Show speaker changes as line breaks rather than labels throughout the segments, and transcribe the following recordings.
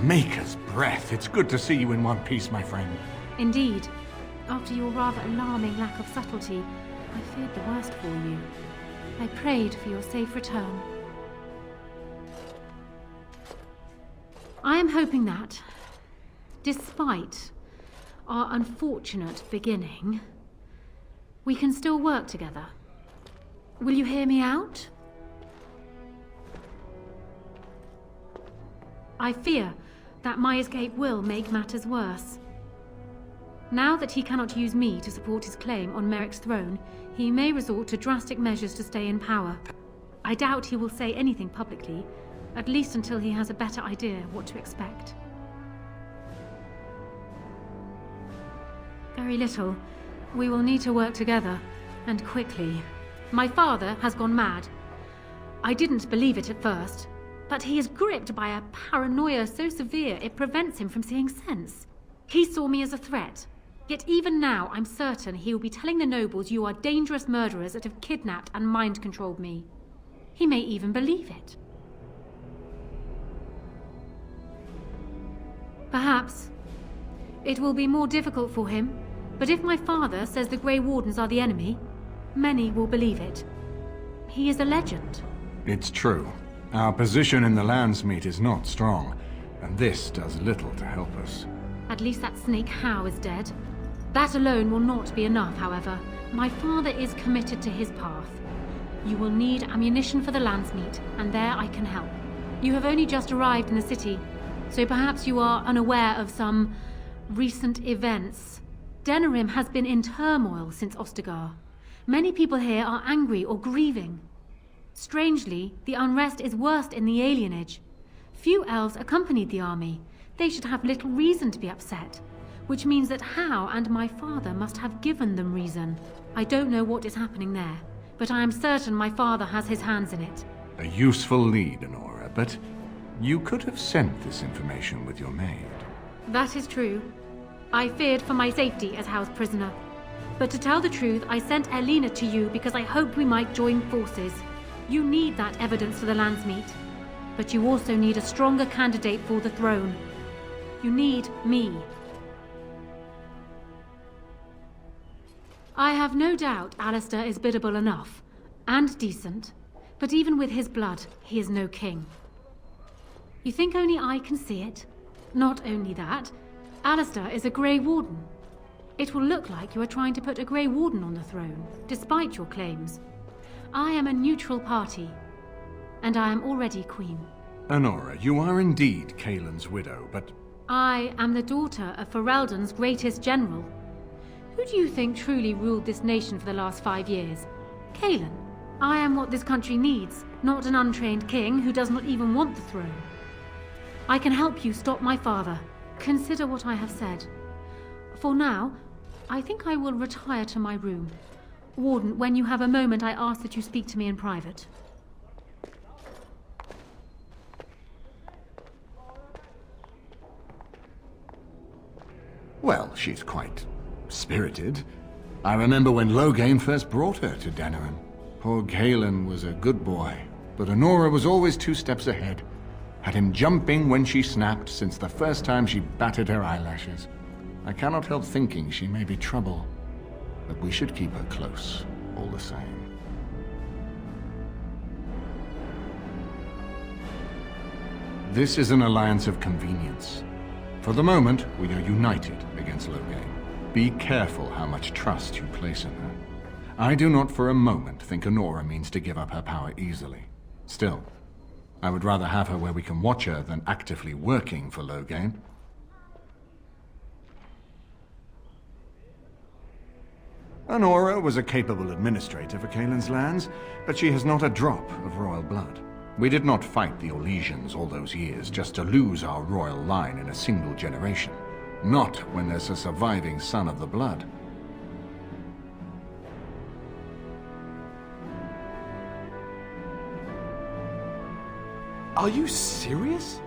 Maker's breath. It's good to see you in one piece, my friend.
Indeed. After your rather alarming lack of subtlety, I feared the worst for you. I prayed for your safe return. I am hoping that, despite our unfortunate beginning, we can still work together. Will you hear me out? I fear that my escape will make matters worse. Now that he cannot use me to support his claim on Merrick's throne, he may resort to drastic measures to stay in power. I doubt he will say anything publicly, at least until he has a better idea what to expect. Very little. We will need to work together, and quickly. My father has gone mad. I didn't believe it at first, but he is gripped by a paranoia so severe it prevents him from seeing sense. He saw me as a threat. Yet even now, I'm certain he will be telling the nobles you are dangerous murderers that have kidnapped and mind-controlled me. He may even believe it. Perhaps. It will be more difficult for him, but if my father says the Grey Wardens are the enemy, many will believe it. He is a legend.
It's true. Our position in the Landsmeet is not strong, and this does little to help us.
At least that snake Howe is dead. That alone will not be enough, however. My father is committed to his path. You will need ammunition for the Landsmeet, and there I can help. You have only just arrived in the city, so perhaps you are unaware of some recent events. Denerim has been in turmoil since Ostagar. Many people here are angry or grieving. Strangely, the unrest is worst in the alienage. Few elves accompanied the army. They should have little reason to be upset, which means that Howe and my father must have given them reason. I don't know what is happening there, but I am certain my father has his hands in it.
A useful lead, Honora, but you could have sent this information with your maid.
That is true. I feared for my safety as Howe's prisoner. But to tell the truth, I sent Elena to you because I hoped we might join forces. You need that evidence for the Landsmeet, but you also need a stronger candidate for the throne. You need me. I have no doubt Alistair is biddable enough, and decent, but even with his blood, he is no king. You think only I can see it? Not only that, Alistair is a Grey Warden. It will look like you are trying to put a Grey Warden on the throne, despite your claims. I am a neutral party, and I am already queen.
Honora, you are indeed Kaelin's widow, but...
I am the daughter of Ferelden's greatest general. Who do you think truly ruled this nation for the last 5 years? Kaelin. I am what this country needs, not an untrained king who does not even want the throne. I can help you stop my father. Consider what I have said. For now, I think I will retire to my room. Warden, when you have a moment, I ask that you speak to me in private.
Well, she's quite spirited. I remember when Loghain first brought her to Denerim. Poor Kaelin was a good boy, but Honora was always 2 steps ahead. Had him jumping when she snapped since the first time she batted her eyelashes. I cannot help thinking she may be trouble, but we should keep her close, all the same. This is an alliance of convenience. For the moment, we are united against Loghain. Be careful how much trust you place in her. I do not for a moment think Honora means to give up her power easily. Still, I would rather have her where we can watch her than actively working for Loghain. Honora was a capable administrator for Kaelin's lands, but she has not a drop of royal blood. We did not fight the Orlesians all those years just to lose our royal line in a single generation. Not when there's a surviving son of the blood.
Are you serious?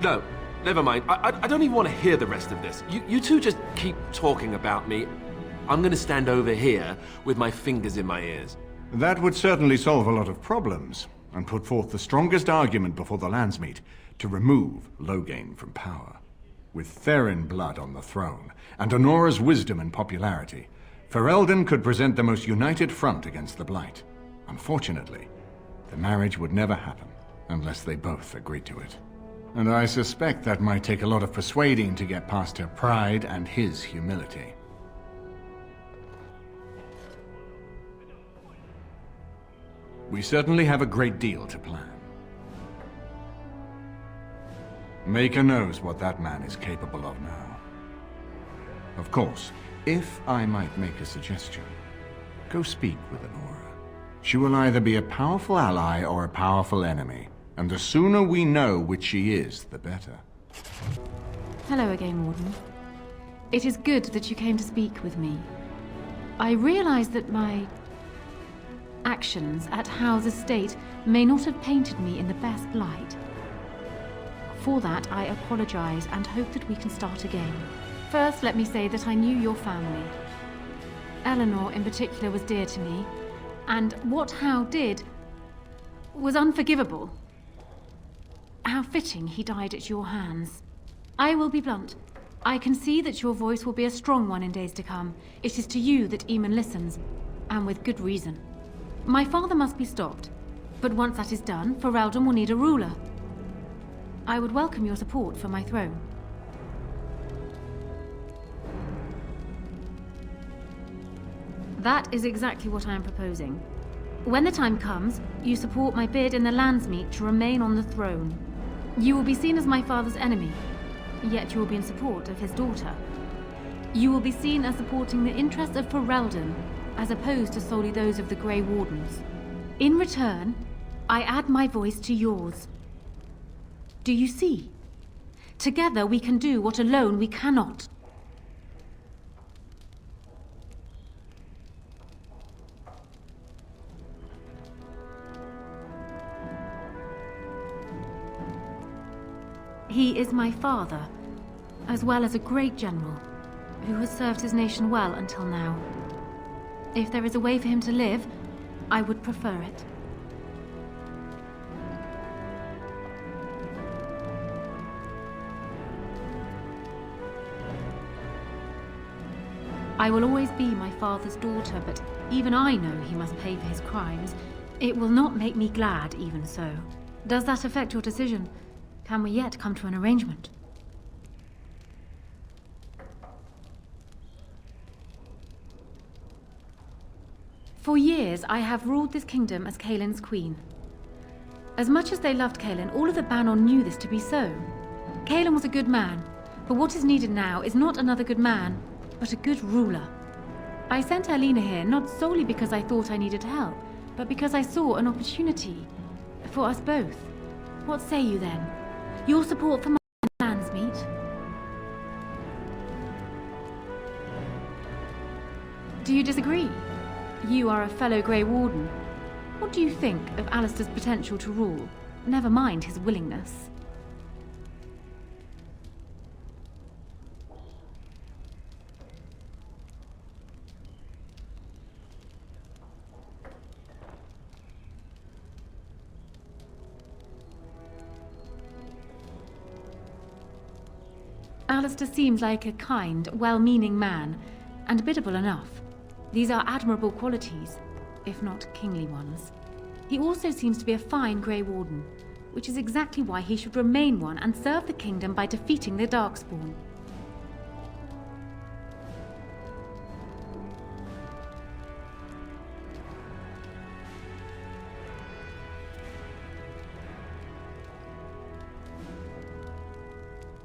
No, never mind. I don't even want to hear the rest of this. You two just keep talking about me. I'm gonna stand over here with my fingers in my ears.
That would certainly solve a lot of problems, and put forth the strongest argument before the Landsmeet. to remove Loghain from power. With Therin blood on the throne, and Honora's wisdom and popularity, Ferelden could present the most united front against the Blight. Unfortunately, the marriage would never happen, unless they both agreed to it. And I suspect that might take a lot of persuading to get past her pride and his humility. We certainly have a great deal to plan. Maker knows what that man is capable of now. Of course, if I might make a suggestion, go speak with Honora. She will either be a powerful ally or a powerful enemy, and the sooner we know which she is, the better.
Hello again, Warden. It is good that you came to speak with me. I realize that my actions at Howe's estate may not have painted me in the best light. For that, I apologize and hope that we can start again. First, let me say that I knew your family. Eleanor, in particular, was dear to me, and what Howe did was unforgivable. How fitting he died at your hands. I will be blunt. I can see that your voice will be a strong one in days to come. It is to you that Eamon listens, and with good reason. My father must be stopped, but once that is done, Ferelden will need a ruler. I would welcome your support for my throne. That is exactly what I am proposing. When the time comes, you support my bid in the Landsmeet to remain on the throne. You will be seen as my father's enemy, yet you will be in support of his daughter. You will be seen as supporting the interests of Ferelden, as opposed to solely those of the Grey Wardens. In return, I add my voice to yours. Do you see? Together we can do what alone we cannot. He is my father, as well as a great general, who has served his nation well until now. If there is a way for him to live, I would prefer it. I will always be my father's daughter, but even I know he must pay for his crimes. It will not make me glad, even so. Does that affect your decision? Can we yet come to an arrangement? For years, I have ruled this kingdom as Caelin's queen. As much as they loved Caelin, all of the Banon knew this to be so. Caelin was a good man, but what is needed now is not another good man, but a good ruler. I sent Alina here not solely because I thought I needed help, but because I saw an opportunity for us both. What say you then? Your support for my Landsmeet? Do you disagree? You are a fellow Grey Warden. What do you think of Alistair's potential to rule? Never mind his willingness. Alistair seems like a kind, well-meaning man, and biddable enough. These are admirable qualities, if not kingly ones. He also seems to be a fine Grey Warden, which is exactly why he should remain one and serve the kingdom by defeating the Darkspawn.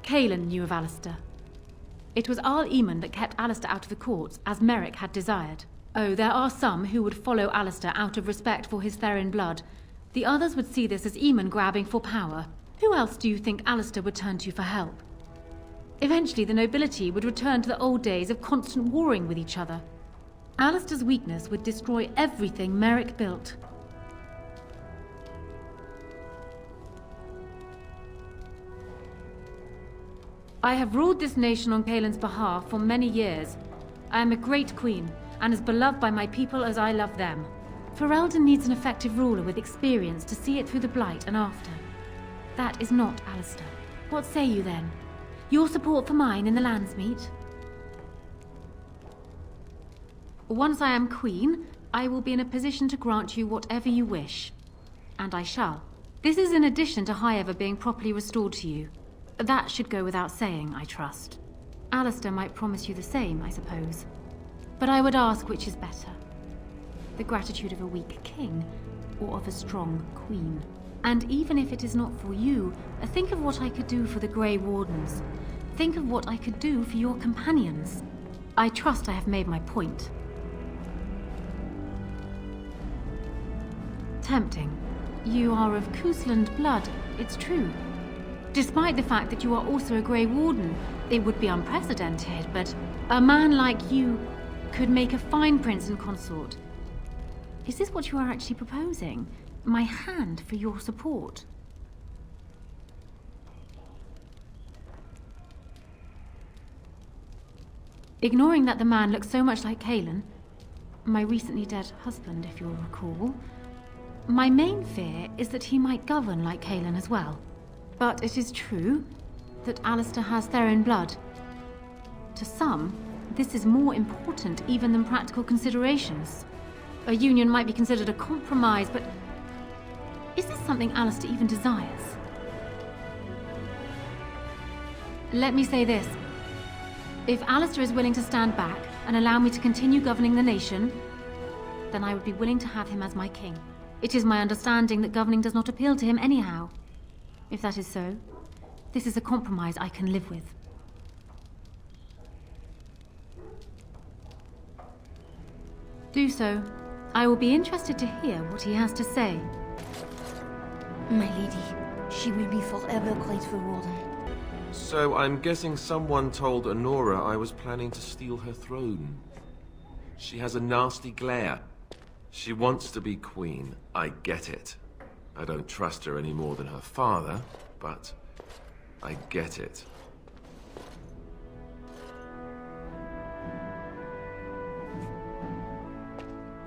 Caelin knew of Alistair. It was Arl Eamon that kept Alistair out of the courts, as Merrick had desired. Oh, there are some who would follow Alistair out of respect for his Therin blood. The others would see this as Eamon grabbing for power. Who else do you think Alistair would turn to for help? Eventually, the nobility would return to the old days of constant warring with each other. Alistair's weakness would destroy everything Merrick built. I have ruled this nation on Caelin's behalf for many years. I am a great queen, and as beloved by my people as I love them. Ferelden needs an effective ruler with experience to see it through the Blight and after. That is not Alistair. What say you then? Your support for mine in the Landsmeet? Once I am queen, I will be in a position to grant you whatever you wish. And I shall. This is in addition to Highever being properly restored to you. That should go without saying, I trust. Alistair might promise you the same, I suppose. But I would ask which is better. The gratitude of a weak king, or of a strong queen. And even if it is not for you, think of what I could do for the Grey Wardens. Think of what I could do for your companions. I trust I have made my point. Tempting. You are of Cousland blood, it's true. Despite the fact that you are also a Grey Warden, it would be unprecedented, but a man like you could make a fine prince and consort. Is this what you are actually proposing? My hand for your support? Ignoring that the man looks so much like Cailan, my recently dead husband, if you'll recall, my main fear is that he might govern like Cailan as well. But it is true that Alistair has Theron blood. To some, this is more important even than practical considerations. A union might be considered a compromise, but is this something Alistair even desires? Let me say this. If Alistair is willing to stand back and allow me to continue governing the nation, then I would be willing to have him as my king. It is my understanding that governing does not appeal to him anyhow. If that is so, this is a compromise I can live with. Do so. I will be interested to hear what he has to say.
My lady, she will be forever grateful, Warden.
So I'm guessing someone told Honora I was planning to steal her throne. She has a nasty glare. She wants to be queen. I get it. I don't trust her any more than her father, but I get it.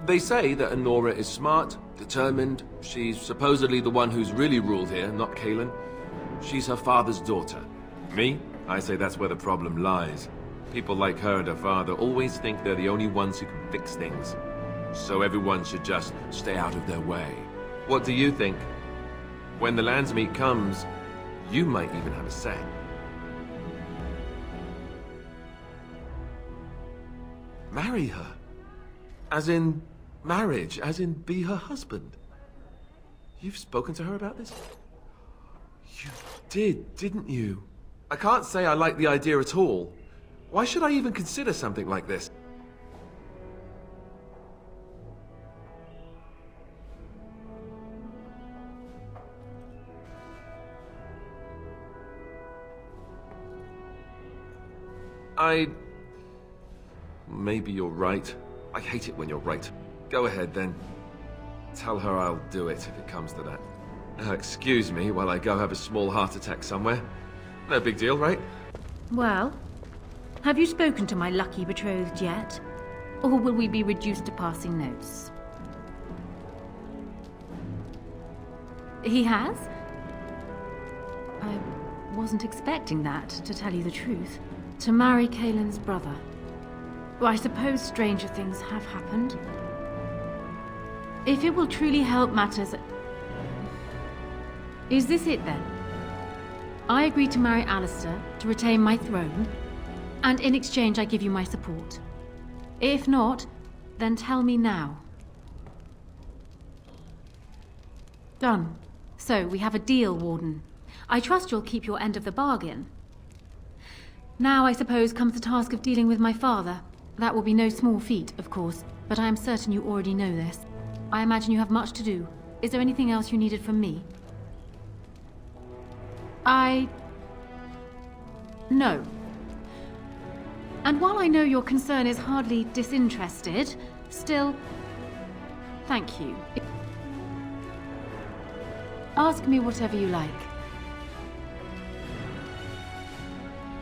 They say that Honora is smart, determined. She's supposedly the one who's really ruled here, not Cailan. She's her father's daughter. Me? I say that's where the problem lies. People like her and her father always think they're the only ones who can fix things. So everyone should just stay out of their way. What do you think? When the Landsmeet comes, you might even have a say. Marry her? As in marriage? As in be her husband? You've spoken to her about this? You did, didn't you? I can't say I like the idea at all. Why should I even consider something like this? Maybe you're right. I hate it when you're right. Go ahead, then. Tell her I'll do it if it comes to that. Excuse me while I go have a small heart attack somewhere. No big deal, right?
Well, have you spoken to my lucky betrothed yet? Or will we be reduced to passing notes? He has? I wasn't expecting that, to tell you the truth. To marry Cailan's brother. Well, I suppose stranger things have happened. If it will truly help matters... Is this it then? I agree to marry Alistair to retain my throne, and in exchange I give you my support. If not, then tell me now. Done. So, we have a deal, Warden. I trust you'll keep your end of the bargain. Now, I suppose, comes the task of dealing with my father. That will be no small feat, of course, but I am certain you already know this. I imagine you have much to do. Is there anything else you needed from me? No. And while I know your concern is hardly disinterested, still, thank you. Ask me whatever you like.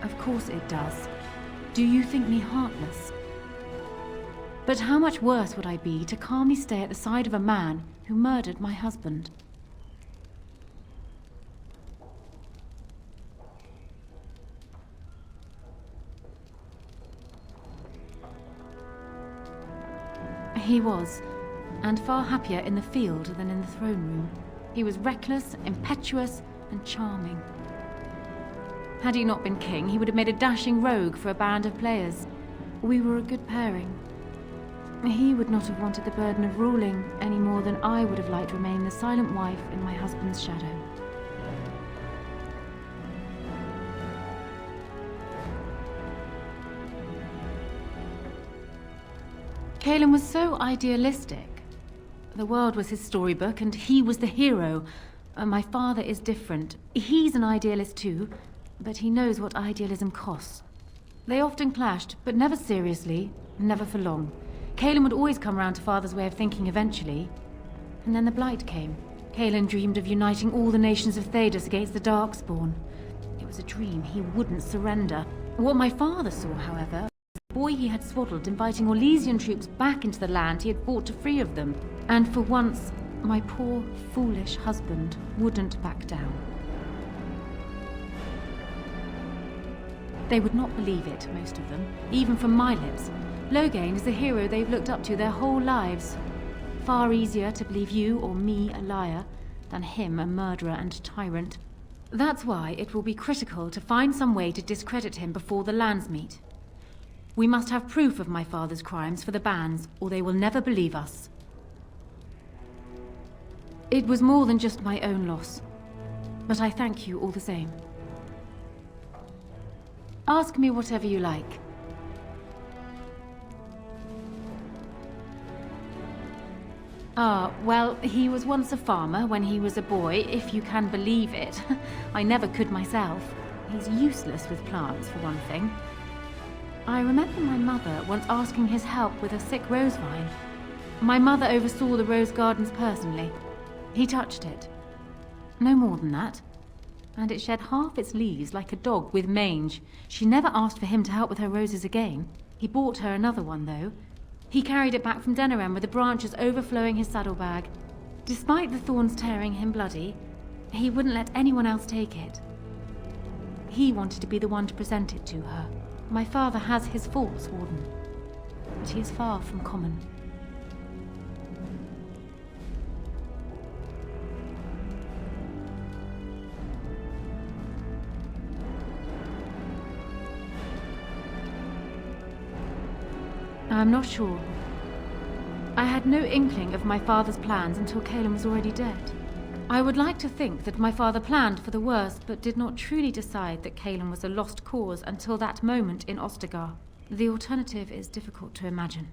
Of course it does. Do you think me heartless? But how much worse would I be to calmly stay at the side of a man who murdered my husband? He was, and far happier in the field than in the throne room. He was reckless, impetuous, and charming. Had he not been king, he would have made a dashing rogue for a band of players. We were a good pairing. He would not have wanted the burden of ruling any more than I would have liked to remain the silent wife in my husband's shadow. Calen was so idealistic. The world was his storybook, and he was the hero. My father is different. He's an idealist too, but he knows what idealism costs. They often clashed, but never seriously, never for long. Calen would always come round to Father's way of thinking eventually. And then the Blight came. Calen dreamed of uniting all the nations of Thedas against the Darkspawn. It was a dream. He wouldn't surrender. What my father saw, however, the boy he had swaddled, inviting Orlesian troops back into the land he had fought to free of them. And for once, my poor, foolish husband wouldn't back down. They would not believe it, most of them, even from my lips. Loghain is the hero they've looked up to their whole lives. Far easier to believe you or me a liar than him a murderer and tyrant. That's why it will be critical to find some way to discredit him before the Landsmeet. We must have proof of my father's crimes for the bands, or they will never believe us. It was more than just my own loss, but I thank you all the same. Ask me whatever you like. Well, he was once a farmer when he was a boy, if you can believe it. I never could myself. He's useless with plants, for one thing. I remember my mother once asking his help with a sick rose vine. My mother oversaw the rose gardens personally. He touched it. No more than that. And it shed half its leaves like a dog with mange. She never asked for him to help with her roses again. He bought her another one, though. He carried it back from Denerim with the branches overflowing his saddlebag. Despite the thorns tearing him bloody, he wouldn't let anyone else take it. He wanted to be the one to present it to her. My father has his faults, Warden, but he is far from common. I'm not sure. I had no inkling of my father's plans until Calen was already dead. I would like to think that my father planned for the worst, but did not truly decide that Calen was a lost cause until that moment in Ostagar. The alternative is difficult to imagine.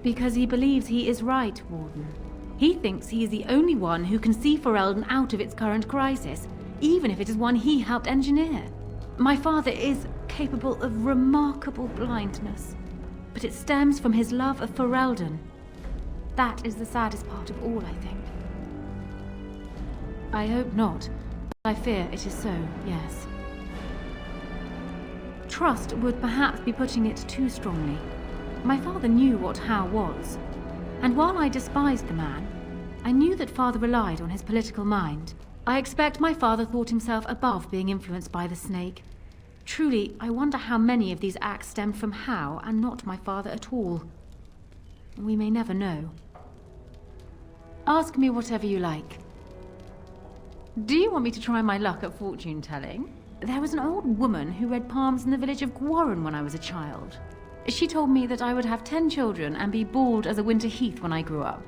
Because he believes he is right, Warden. He thinks he is the only one who can see Ferelden out of its current crisis, even if it is one he helped engineer. My father is capable of remarkable blindness, but it stems from his love of Ferelden. That is the saddest part of all, I think. I hope not, but I fear it is so, yes. Trust would perhaps be putting it too strongly. My father knew what Howe was, and while I despised the man, I knew that father relied on his political mind. I expect my father thought himself above being influenced by the snake. Truly, I wonder how many of these acts stemmed from Howe and not my father at all. We may never know. Ask me whatever you like. Do you want me to try my luck at fortune-telling? There was an old woman who read palms in the village of Gwarren when I was a child. She told me that I would have 10 children and be bald as a winter heath when I grew up.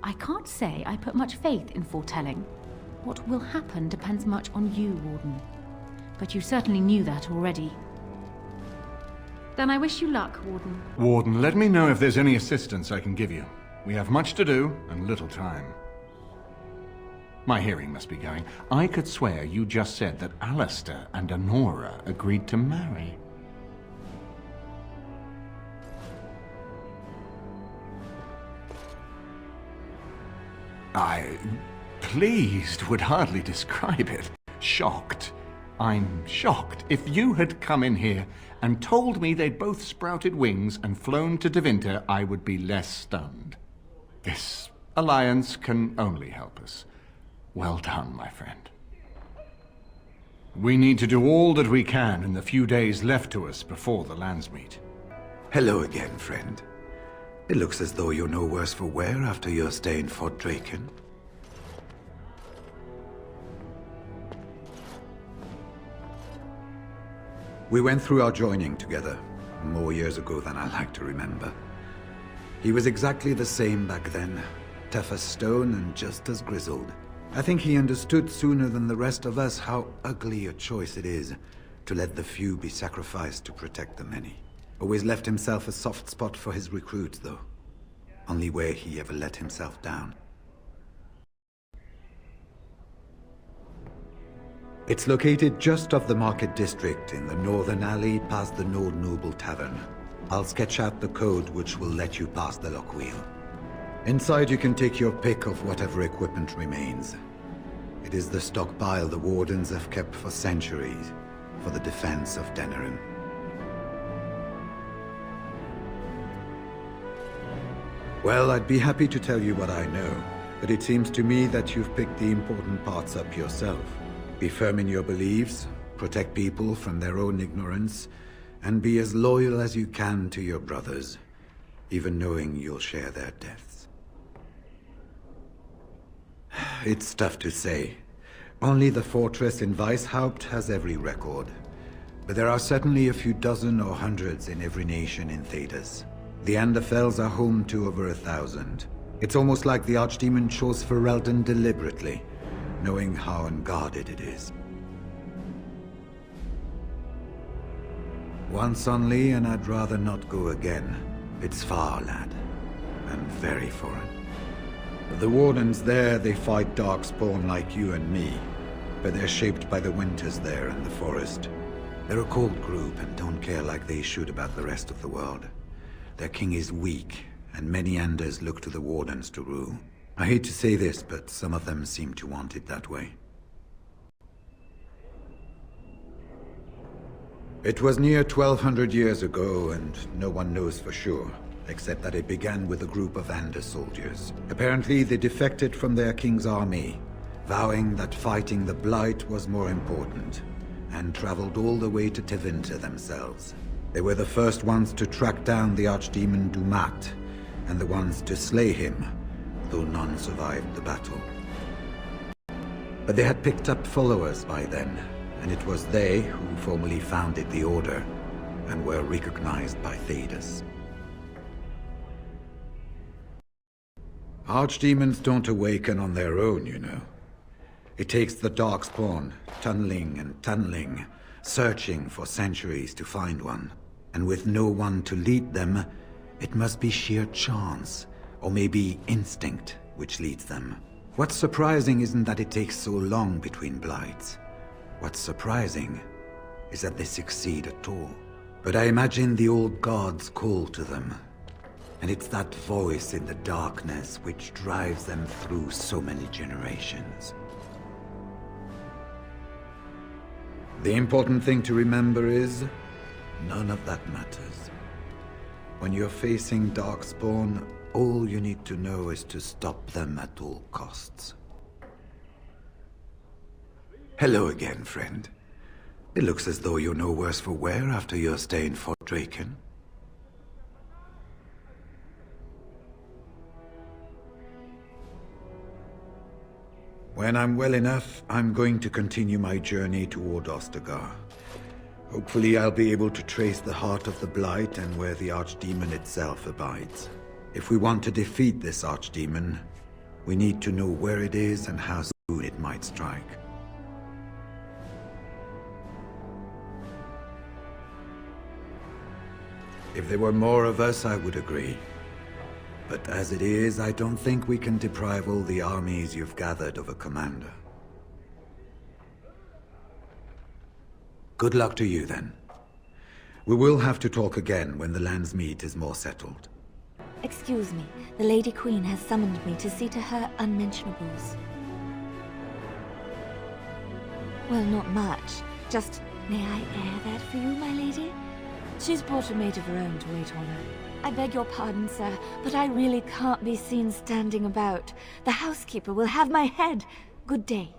I can't say I put much faith in foretelling. What will happen depends much on you, Warden. But you certainly knew that already. Then I wish you luck, Warden.
Warden, let me know if there's any assistance I can give you. We have much to do and little time. My hearing must be going. I could swear you just said that Alistair and Honora agreed to marry. Pleased would hardly describe it. Shocked. I'm shocked. If you had come in here and told me they'd both sprouted wings and flown to Devinter, I would be less stunned. This alliance can only help us. Well done, my friend. We need to do all that we can in the few days left to us before the Landsmeet.
Hello again, friend. It looks as though you're no worse for wear after your stay in Fort Draken. We went through our joining together, more years ago than I like to remember. He was exactly the same back then, tough as stone and just as grizzled. I think he understood sooner than the rest of us how ugly a choice it is to let the few be sacrificed to protect the many. Always left himself a soft spot for his recruits, though. Only where he ever let himself down. It's located just off the Market District in the northern alley past the Nord Noble Tavern. I'll sketch out the code which will let you pass the lock wheel. Inside you can take your pick of whatever equipment remains. It is the stockpile the Wardens have kept for centuries for the defense of Denerim. Well, I'd be happy to tell you what I know, but it seems to me that you've picked the important parts up yourself. Be firm in your beliefs, protect people from their own ignorance, and be as loyal as you can to your brothers, even knowing you'll share their deaths. It's tough to say. Only the fortress in Weishaupt has every record. But there are certainly a few dozen or hundreds in every nation in Thedas. The Anderfells are home to over 1,000. It's almost like the Archdemon chose Ferelden deliberately, knowing how unguarded it is. Once only, and I'd rather not go again. It's far, lad, and very foreign. The Wardens there, they fight Darkspawn like you and me, but they're shaped by the winters there in the forest. They're a cold group and don't care like they should about the rest of the world. Their king is weak, and many Anders look to the Wardens to rule. I hate to say this, but some of them seem to want it that way. It was near 1,200 years ago, and no one knows for sure, except that it began with a group of Anders soldiers. Apparently, they defected from their king's army, vowing that fighting the Blight was more important, and traveled all the way to Tevinter themselves. They were the first ones to track down the Archdemon Dumat, and the ones to slay him, though none survived the battle. But they had picked up followers by then, and it was they who formally founded the Order, and were recognized by Thedas. Archdemons don't awaken on their own, you know. It takes the Darkspawn, tunneling and tunneling, searching for centuries to find one. And with no one to lead them, it must be sheer chance, or maybe instinct, which leads them. What's surprising isn't that it takes so long between Blights. What's surprising is that they succeed at all. But I imagine the old gods call to them. And it's that voice in the darkness which drives them through so many generations. The important thing to remember is, none of that matters. When you're facing Darkspawn, all you need to know is to stop them at all costs. Hello again, friend. It looks as though you're no worse for wear after your stay in Fort Draken. When I'm well enough, I'm going to continue my journey toward Ostagar. Hopefully I'll be able to trace the heart of the Blight and where the Archdemon itself abides. If we want to defeat this Archdemon, we need to know where it is and how soon it might strike. If there were more of us, I would agree. But as it is, I don't think we can deprive all the armies you've gathered of a commander. Good luck to you, then. We will have to talk again when the Landsmeet is more settled.
Excuse me, the Lady Queen has summoned me to see to her unmentionables. Well, not much. Just, may I air that for you, my lady? She's brought a maid of her own to wait on her. I beg your pardon, sir, but I really can't be seen standing about. The housekeeper will have my head. Good day.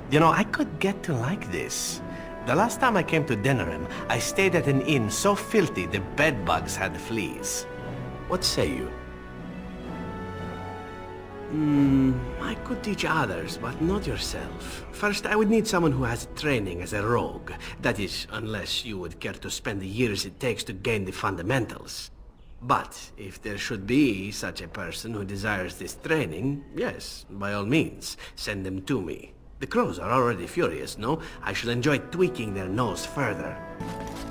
You know, I could get to like this. The last time I came to Denerim, I stayed at an inn so filthy the bedbugs had fleas. What say you? I could teach others, but not yourself. First, I would need someone who has training as a rogue. That is, unless you would care to spend the years it takes to gain the fundamentals. But if there should be such a person who desires this training, yes, by all means, send them to me. The crows are already furious, no? I shall enjoy tweaking their nose further.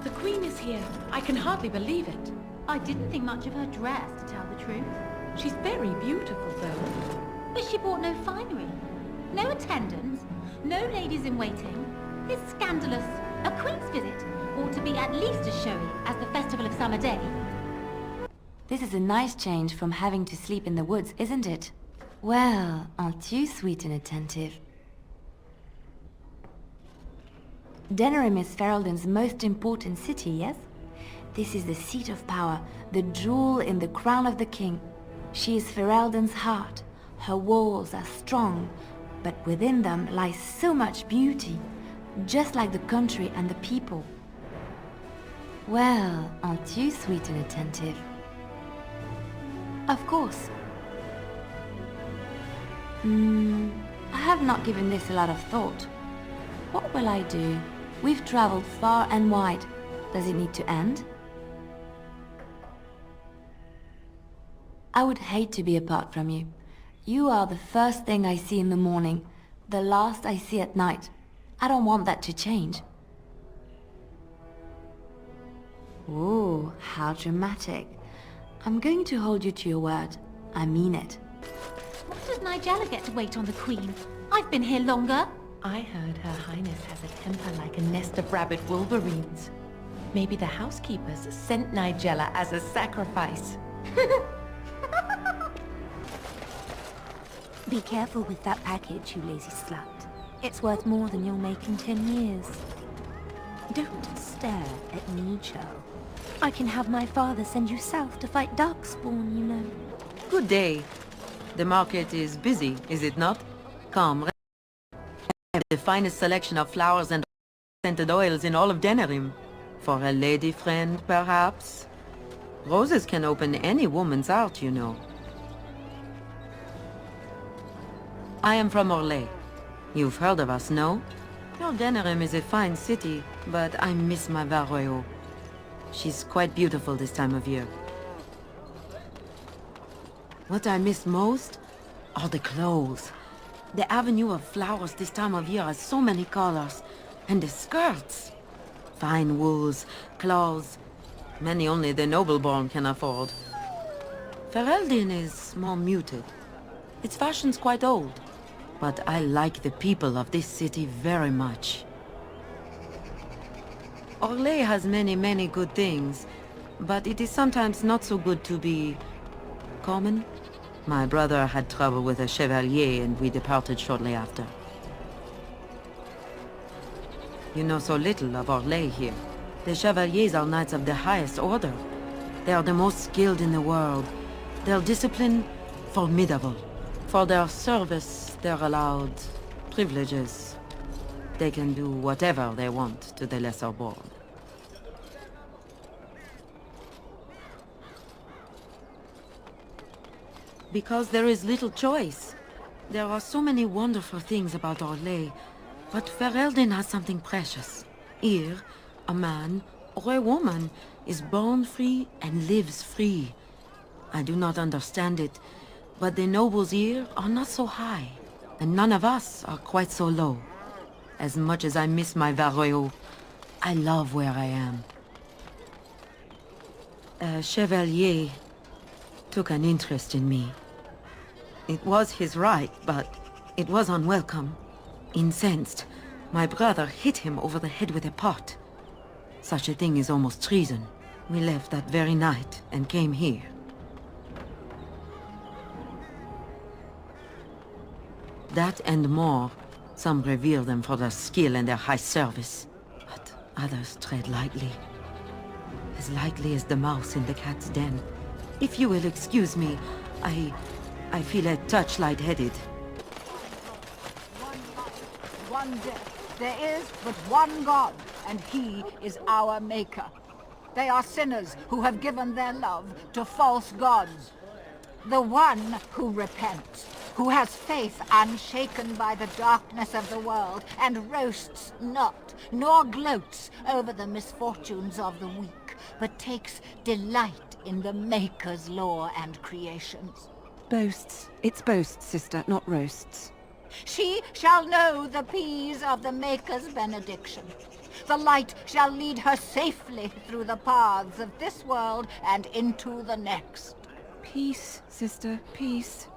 The Queen is here. I can hardly believe it.
I didn't think much of her dress, to tell the truth.
She's very beautiful, though.
But she brought no finery. No attendants. No ladies in waiting. It's scandalous. A queen's visit ought to be at least as showy as the Festival of Summer Day.
This is a nice change from having to sleep in the woods, isn't it? Well, aren't you sweet and attentive? Denerim is Ferelden's most important city, yes? This is the seat of power, the jewel in the crown of the king. She is Ferelden's heart. Her walls are strong, but within them lies so much beauty, just like the country and the people. Well, aren't you sweet and attentive? Of course. I have not given this a lot of thought. What will I do? We've traveled far and wide. Does it need to end? I would hate to be apart from you. You are the first thing I see in the morning, the last I see at night. I don't want that to change. Ooh, how dramatic. I'm going to hold you to your word. I mean it.
Why does Nigella get to wait on the Queen? I've been here longer.
I heard Her Highness has a temper like a nest of rabid wolverines. Maybe the housekeepers sent Nigella as a sacrifice.
Be careful with that package, you lazy slut. It's worth more than you'll make in 10 years. Don't stare at me, Cho. I can have my father send you south to fight Darkspawn, you know.
Good day. The market is busy, is it not? Come, the finest selection of flowers and scented oils in all of Denerim. For a lady friend, perhaps? Roses can open any woman's heart, you know. I am from Orlais. You've heard of us, no? Your Denerim is a fine city, but I miss my Varroyo. She's quite beautiful this time of year. What I miss most are the clothes. The avenue of flowers this time of year has so many colors. And the skirts. Fine wools, cloths. Many only the noble-born can afford. Ferelden is more muted. Its fashion's quite old. But I like the people of this city very much. Orlais has many good things, but it is sometimes not so good to be common. My brother had trouble with a chevalier and we departed shortly after. You know so little of Orlais here. The chevaliers are knights of the highest order. They are the most skilled in the world. Their discipline, formidable. For their service, they're allowed privileges. They can do whatever they want to the lesser born. Because there is little choice. There are so many wonderful things about Orlais, but Ferelden has something precious. Here, a man or a woman is born free and lives free. I do not understand it, but the nobles here are not so high, and none of us are quite so low. As much as I miss my Varroyo, I love where I am. A chevalier took an interest in me. It was his right, but it was unwelcome. Incensed, my brother hit him over the head with a pot. Such a thing is almost treason. We left that very night and came here. That and more. Some revere them for their skill and their high service, but others tread lightly. As lightly as the mouse in the cat's den. If you will excuse me, I feel a touch lightheaded.
one death. There is but one God, and he is our maker. They are sinners who have given their love to false gods. The one who repents, who has faith unshaken by the darkness of the world, and roasts not, nor gloats over the misfortunes of the weak, but takes delight in the Maker's law and creations.
Boasts. It's boasts, sister, not roasts.
She shall know the peace of the Maker's benediction. The light shall lead her safely through the paths of this world and into the next.
Peace, sister, peace.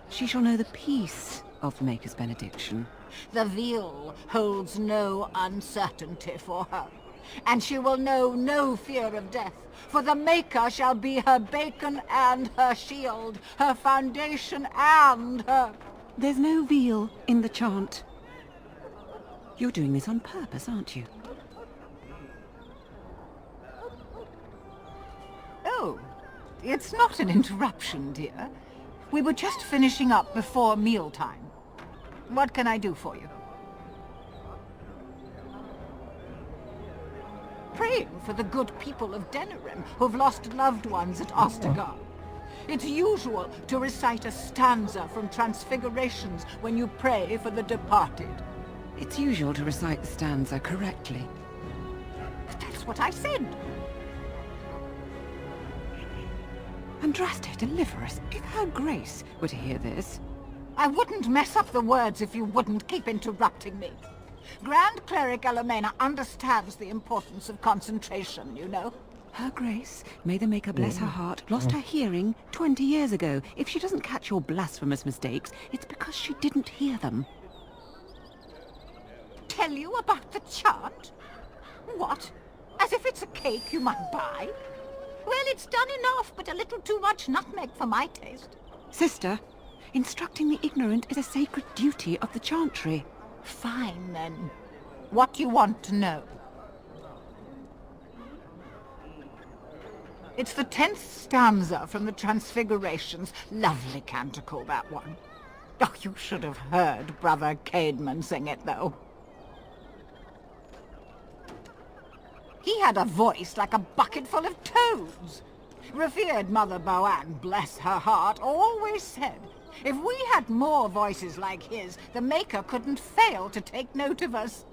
She shall know the peace of the Maker's benediction.
The veil holds no uncertainty for her, and she will know no fear of death, for the Maker shall be her beacon and her shield, her foundation and her...
There's no veal in the chant. You're doing this on purpose, aren't you?
Oh, it's not an interruption, dear. We were just finishing up before mealtime. What can I do for you? Praying for the good people of Denerim who've lost loved ones at Ostergard. It's usual to recite a stanza from Transfigurations when you pray for the departed.
It's usual to recite the stanza correctly.
That's what I said.
Andraste, deliver us. If Her Grace were to hear this...
I wouldn't mess up the words if you wouldn't keep interrupting me. Grand Cleric Elomena understands the importance of concentration, you know.
Her Grace, may the Maker bless her heart, lost her hearing 20 years ago. If she doesn't catch your blasphemous mistakes, it's because she didn't hear them.
Tell you about the chant? What? As if it's a cake you might buy? Well, it's done enough, but a little too much nutmeg for my taste.
Sister, instructing the ignorant is a sacred duty of the chantry.
Fine, then. What do you want to know? It's the 10th stanza from the Transfigurations. Lovely canticle, that one. Oh, you should have heard Brother Caedmon sing it, though. He had a voice like a bucket full of toads. Revered Mother Boann, bless her heart, always said, if we had more voices like his, the Maker couldn't fail to take note of us.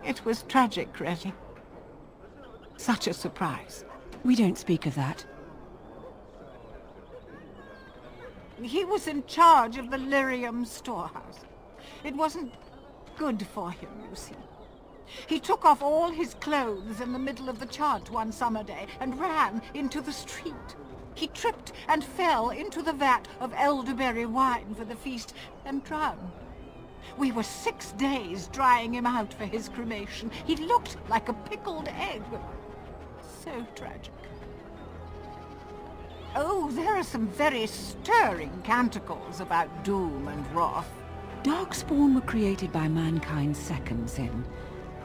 It was tragic, really. Such a surprise.
We don't speak of that.
He was in charge of the lyrium storehouse. It wasn't good for him, you see. He took off all his clothes in the middle of the chant one summer day and ran into the street. He tripped and fell into the vat of elderberry wine for the feast and drowned. We were 6 days drying him out for his cremation. He looked like a pickled egg. So tragic. Oh, there are some very stirring canticles about doom and wrath.
Darkspawn were created by mankind's second sin.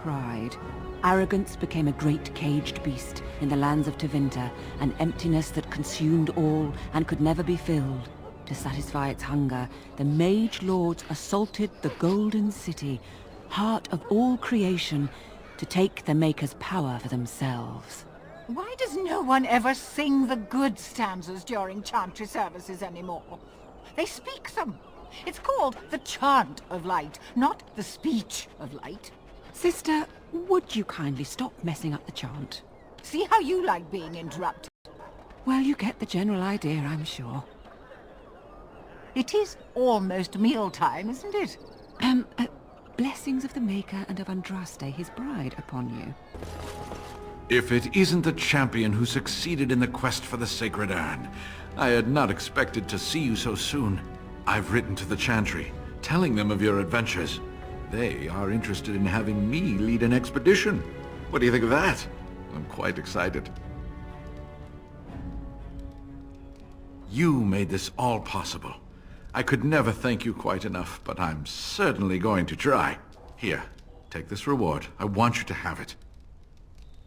Pride. Arrogance became a great caged beast in the lands of Tevinter, an emptiness that consumed all and could never be filled. To satisfy its hunger, the mage lords assaulted the Golden City, heart of all creation, to take the Maker's power for themselves.
Why does no one ever sing the good stanzas during chantry services anymore? They speak them. It's called the chant of light, not the speech of light.
Sister, would you kindly stop messing up the chant?
See how you like being interrupted.
Well, you get the general idea, I'm sure.
It is almost mealtime, isn't it?
Blessings of the Maker and of Andraste, his bride, upon you.
If it isn't the champion who succeeded in the quest for the Sacred Urn, I had not expected to see you so soon. I've written to the Chantry, telling them of your adventures. They are interested in having me lead an expedition. What do you think of that? I'm quite excited. You made this all possible. I could never thank you quite enough, but I'm certainly going to try. Here, take this reward. I want you to have it.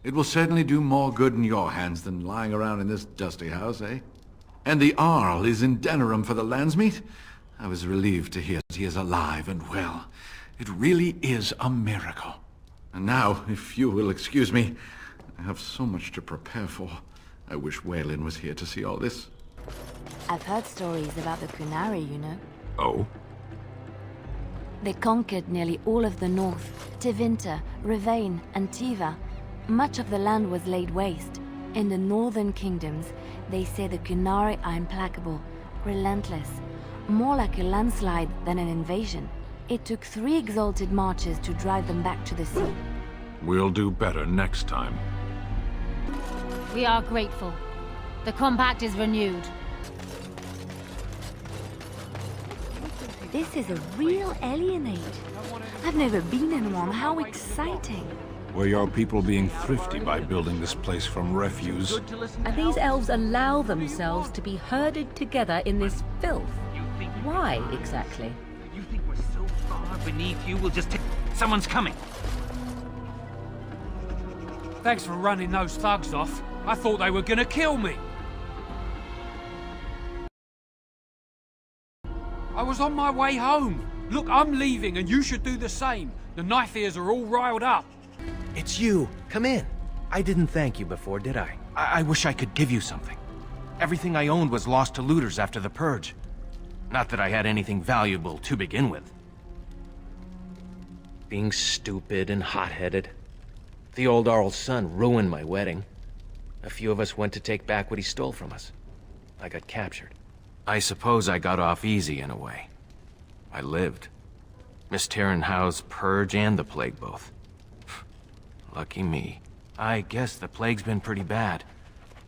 It will certainly do more good in your hands than lying around in this dusty house, eh? And the Arl is in Denerim for the Landsmeet? I was relieved to hear that he is alive and well. It really is a miracle. And now, if you will excuse me, I have so much to prepare for. I wish Waylon was here to see all this.
I've heard stories about the Kunari, you know.
Oh?
They conquered nearly all of the north, Tevinter, Rivain, and Tiva. Much of the land was laid waste. In the northern kingdoms, they say the Kunari are implacable, relentless, more like a landslide than an invasion. It took 3 exalted marches to drive them back to the sea.
We'll do better next time.
We are grateful. The compact is renewed.
This is a real alien age. I've never been in one. How exciting.
Were your people being thrifty by building this place from refuse?
And these elves allow themselves to be herded together in this filth. Why, exactly?
You think we're so far beneath you, we'll just take... Someone's coming! Thanks for running those thugs off. I thought they were gonna kill me. I was on my way home. Look, I'm leaving and you should do the same. The knife ears are all riled up.
It's you. Come in. I didn't thank you before, did I? I wish I could give you something. Everything I owned was lost to looters after the Purge. Not that I had anything valuable to begin with. Being stupid and hot-headed. The old Arl's son ruined my wedding. A few of us went to take back what he stole from us. I got captured. I suppose I got off easy in a way. I lived. Miss Terranhau's Purge and the Plague both. Lucky me. I guess the Plague's been pretty bad.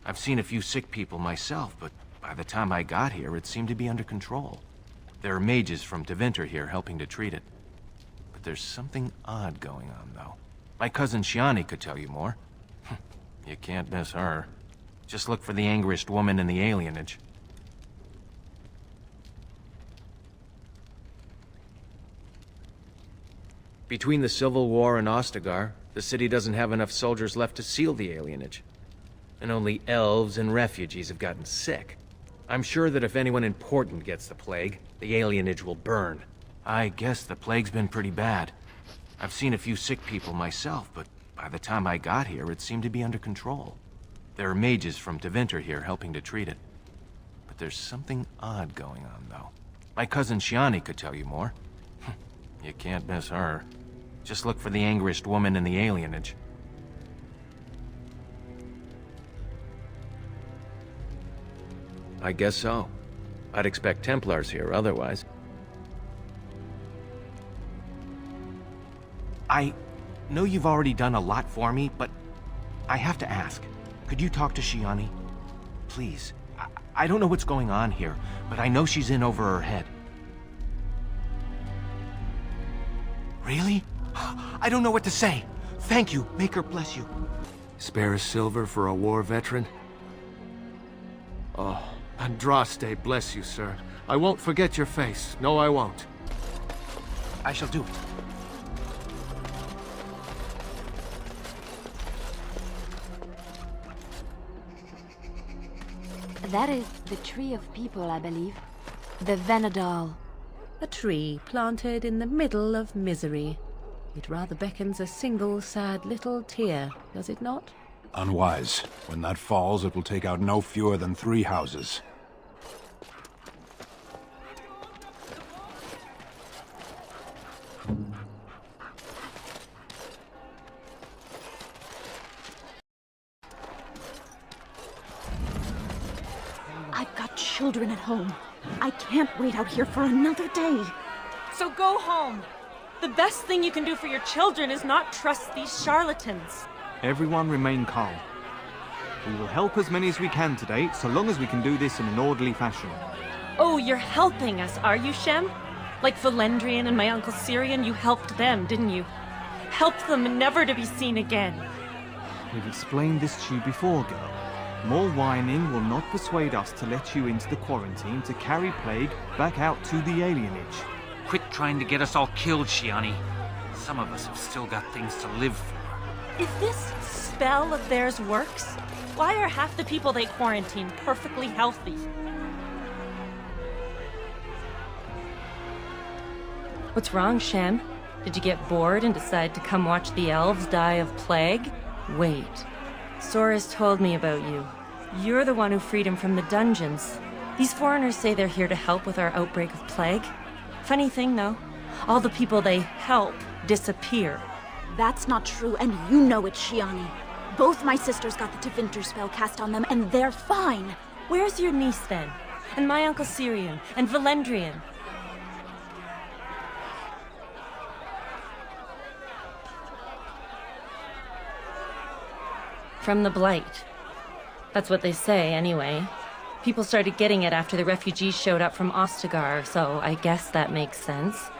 I've seen a few sick people myself, but by the time I got here, it seemed to be under control. There are mages from Tevinter here helping to treat it. But there's something odd going on, though. My cousin Shiani could tell you more. You can't miss her. Just look for the angriest woman in the alienage. Between the Civil War and Ostagar, the city doesn't have enough soldiers left to seal the alienage. And only elves and refugees have gotten sick. I'm sure that if anyone important gets the plague, the alienage will burn. I guess the plague's been pretty bad. I've seen a few sick people myself, but by the time I got here, it seemed to be under control. There are mages from Tevinter here helping to treat it. But there's something odd going on, though. My cousin Shiani could tell you more. You can't miss her. Just look for the angriest woman in the alienage. I guess so. I'd expect Templars here otherwise. I know you've already done a lot for me, but I have to ask. Could you talk to Shiani? Please. I don't know what's going on here, but I know she's in over her head. Really? I don't know what to say. Thank you. Make her bless you.
Spare a silver for a war veteran? Oh, Andraste bless you, sir. I won't forget your face. No, I won't.
I shall do it.
That is the Tree of People, I believe. The Venadal.
A tree planted in the middle of misery. It rather beckons a single sad little tear, does it not?
Unwise. When that falls, it will take out no fewer than 3 houses.
I've got children at home. I can't wait out here for another day.
So go home. The best thing you can do for your children is not trust these charlatans.
Everyone remain calm. We will help as many as we can today, so long as we can do this in an orderly fashion.
Oh, you're helping us, are you, Shem? Like Valendrian and my Uncle Syrian, you helped them, didn't you? Helped them never to be seen again.
We've explained this to you before, girl. More whining will not persuade us to let you into the quarantine to carry plague back out to the alienage.
Quit trying to get us all killed, Shiani. Some of us have still got things to live for.
If this spell of theirs works, why are half the people they quarantine perfectly healthy? What's wrong, Shem? Did you get bored and decide to come watch the elves die of plague? Wait. Sora's told me about you. You're the one who freed him from the dungeons. These foreigners say they're here to help with our outbreak of plague. Funny thing, though, all the people they help disappear.
That's not true, and you know it, Shiani. Both my sisters got the Tevinter spell cast on them, and they're fine.
Where's your niece, then? And my Uncle Syrian? And Valendrian? From the Blight. That's what they say, anyway. People started getting it after the refugees showed up from Ostagar, so I guess that makes sense.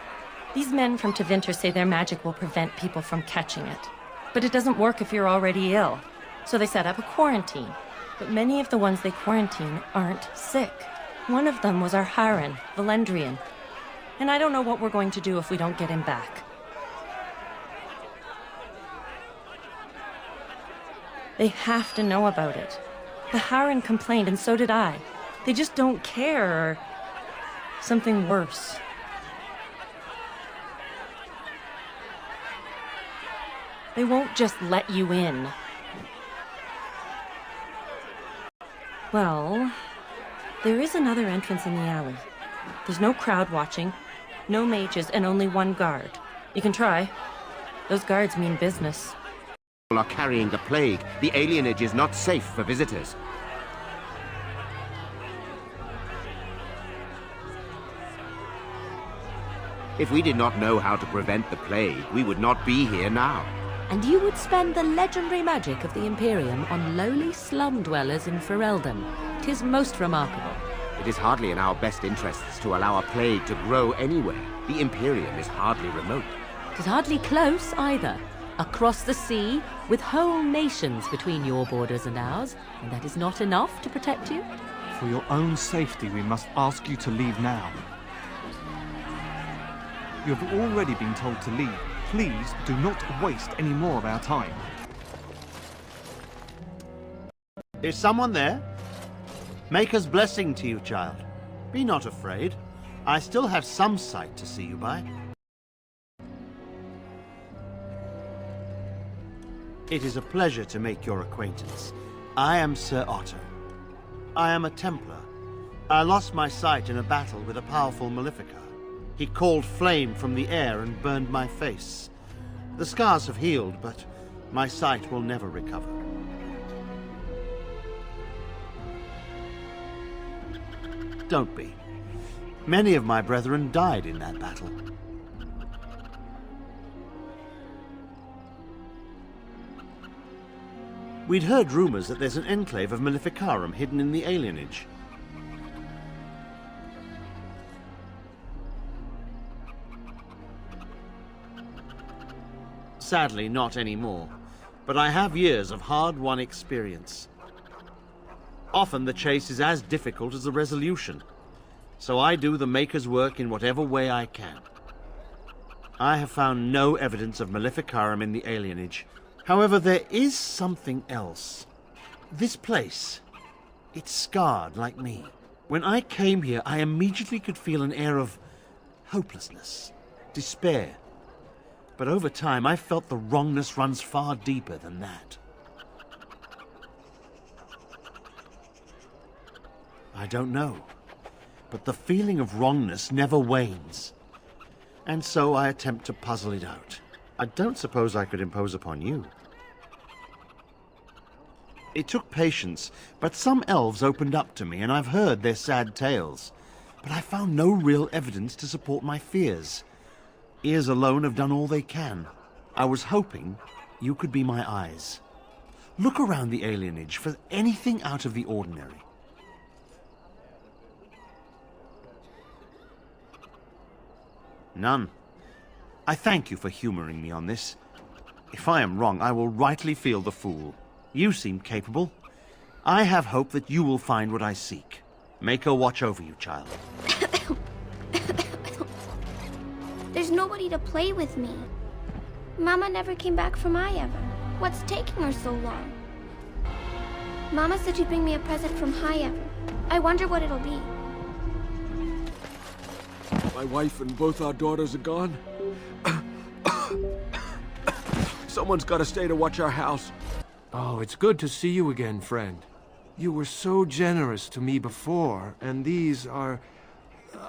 These men from Tevinter say their magic will prevent people from catching it. But it doesn't work if you're already ill. So they set up a quarantine. But many of the ones they quarantine aren't sick. One of them was our Haran, Valendrian. And I don't know what we're going to do if we don't get him back. They have to know about it. The Haran complained, and so did I. They just don't care, or something worse. They won't just let you in. Well, there is another entrance in the alley. There's no crowd watching, no mages, and only one guard. You can try. Those guards mean business.
Are carrying the plague. The alienage is not safe for visitors. If we did not know how to prevent the plague, we would not be here now.
And you would spend the legendary magic of the Imperium on lowly slum dwellers in Ferelden. 'Tis most remarkable.
It is hardly in our best interests to allow a plague to grow anywhere. The Imperium is hardly remote.
'Tis hardly close, either. Across the sea, with whole nations between your borders and ours, and that is not enough to protect you?
For your own safety, we must ask you to leave now. You have already been told to leave. Please do not waste any more of our time.
Is someone there? Maker's blessing to you, child. Be not afraid. I still have some sight to see you by. It is a pleasure to make your acquaintance. I am Sir Otto. I am a Templar. I lost my sight in a battle with a powerful Maleficar. He called flame from the air and burned my face. The scars have healed, but my sight will never recover. Don't be. Many of my brethren died in that battle. We'd heard rumors that there's an enclave of Maleficarum hidden in the alienage. Sadly, not anymore. But I have years of hard-won experience. Often the chase is as difficult as the resolution. So I do the Maker's work in whatever way I can. I have found no evidence of Maleficarum in the alienage. However, there is something else. This place, it's scarred like me. When I came here, I immediately could feel an air of hopelessness, despair. But over time, I felt the wrongness runs far deeper than that. I don't know, but the feeling of wrongness never wanes. And so I attempt to puzzle it out. I don't suppose I could impose upon you. It took patience, but some elves opened up to me, and I've heard their sad tales. But I found no real evidence to support my fears. Ears alone have done all they can. I was hoping you could be my eyes. Look around the alienage for anything out of the ordinary. None. I thank you for humoring me on this. If I am wrong, I will rightly feel the fool. You seem capable. I have hope that you will find what I seek. Maker watch over you, child.
There's nobody to play with me. Mama never came back from Highever. What's taking her so long? Mama said she'd bring me a present from Highever. I wonder what it'll be.
My wife and both our daughters are gone. Someone's got to stay to watch our house. Oh, it's good to see you again, friend. You were so generous to me before, and these are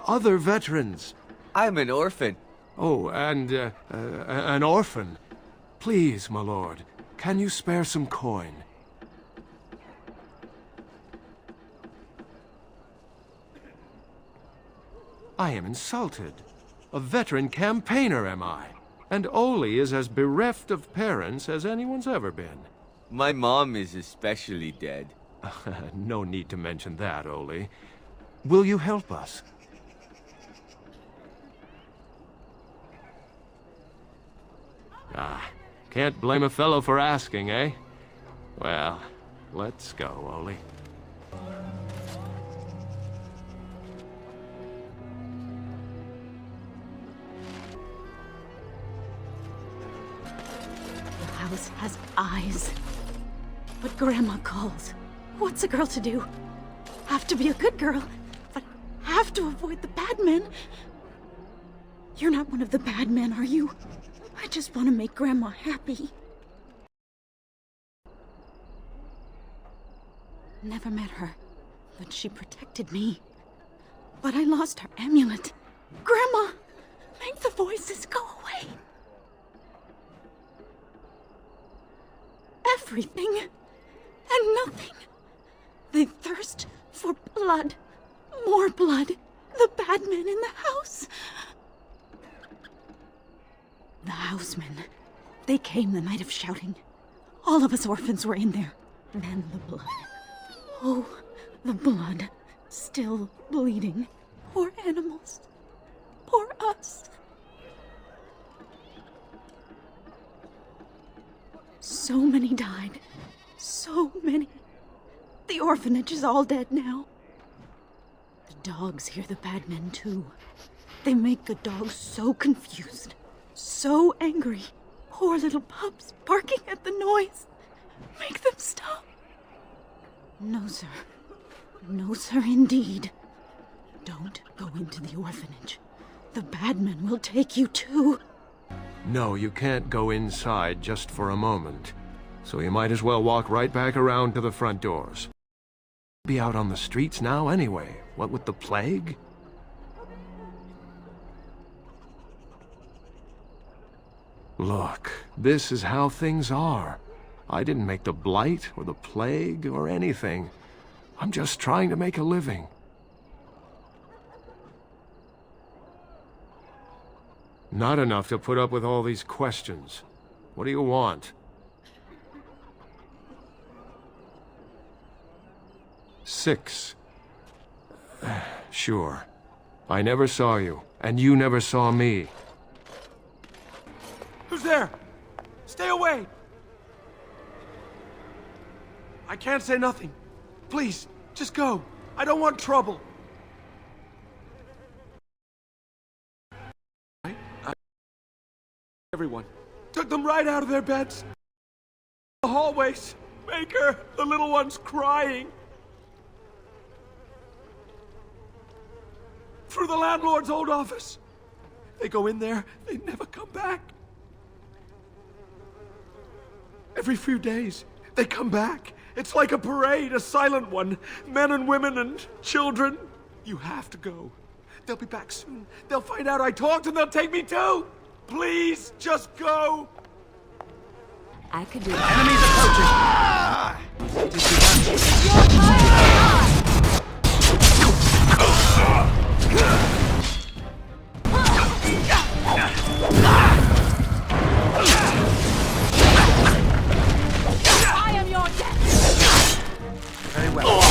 other veterans.
I'm an orphan.
Oh, and an orphan. Please, my lord, can you spare some coin? I am insulted. A veteran campaigner, am I? And Oli is as bereft of parents as anyone's ever been.
My mom is especially dead.
No need to mention that, Oli. Will you help us? Ah, can't blame a fellow for asking, eh? Well, let's go, Oli.
The house has eyes. But Grandma calls. What's a girl to do? Have to be a good girl, but have to avoid the bad men. You're not one of the bad men, are you? I just want to make Grandma happy. Never met her, but she protected me. But I lost her amulet. Grandma, make the voices go away. Everything and nothing. They thirst for blood. More blood. The bad men in the house. The housemen. They came the night of shouting. All of us orphans were in there. Then the blood. Oh, the blood. Still bleeding. Poor animals. Poor us. So many died. So many. The orphanage is all dead now. The dogs hear the bad men too. They make the dogs so confused. So angry. Poor little pups barking at the noise. Make them stop. No, sir. No, sir, indeed. Don't go into the orphanage. The bad men will take you too.
No, you can't go inside just for a moment. So you might as well walk right back around to the front doors. Be out on the streets now anyway. What with the plague? Look, this is how things are. I didn't make the blight or the plague or anything. I'm just trying to make a living. Not enough to put up with all these questions. What do you want? 6. Sure. I never saw you, and you never saw me.
Who's there? Stay away! I can't say nothing. Please, just go. I don't want trouble. Everyone. Took them right out of their beds. The hallways. Maker, the little one's crying. Through the landlord's old office. They go in there, they never come back. Every few days, they come back. It's like a parade, a silent one. Men and women and children. You have to go. They'll be back soon. They'll find out I talked and they'll take me too. Please, just go.
I could do it.
Enemies approaching. It is begun.
I am your death.
Very well.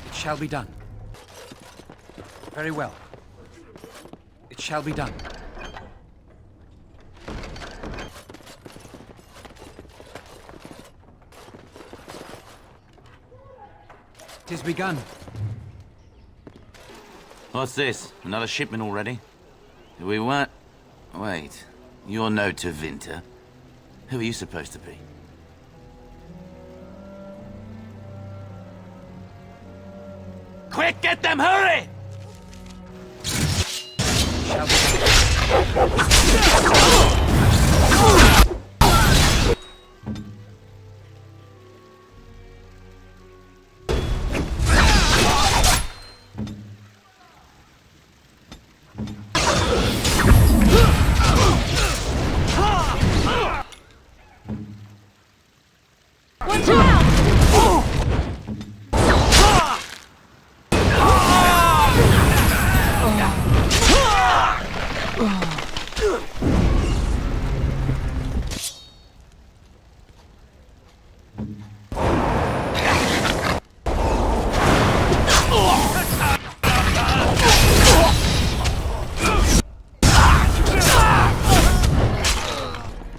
It shall be done. Very well. It shall be done. 'Tis begun.
What's this? Another shipment already? Do we want... Wait.
You're no Tevinter. Who are you supposed to be?
Quick, get them, hurry!
Watch out!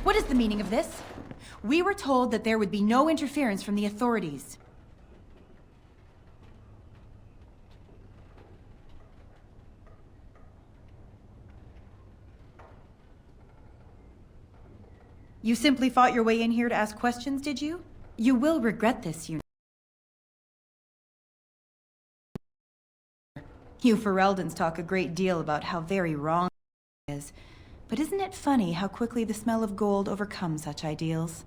What is the meaning of this? We were told that there would be no interference from the authorities. You simply fought your way in here to ask questions, did you? You will regret this, you know. You Fereldans talk a great deal about how very wrong it is. But isn't it funny how quickly the smell of gold overcomes such ideals?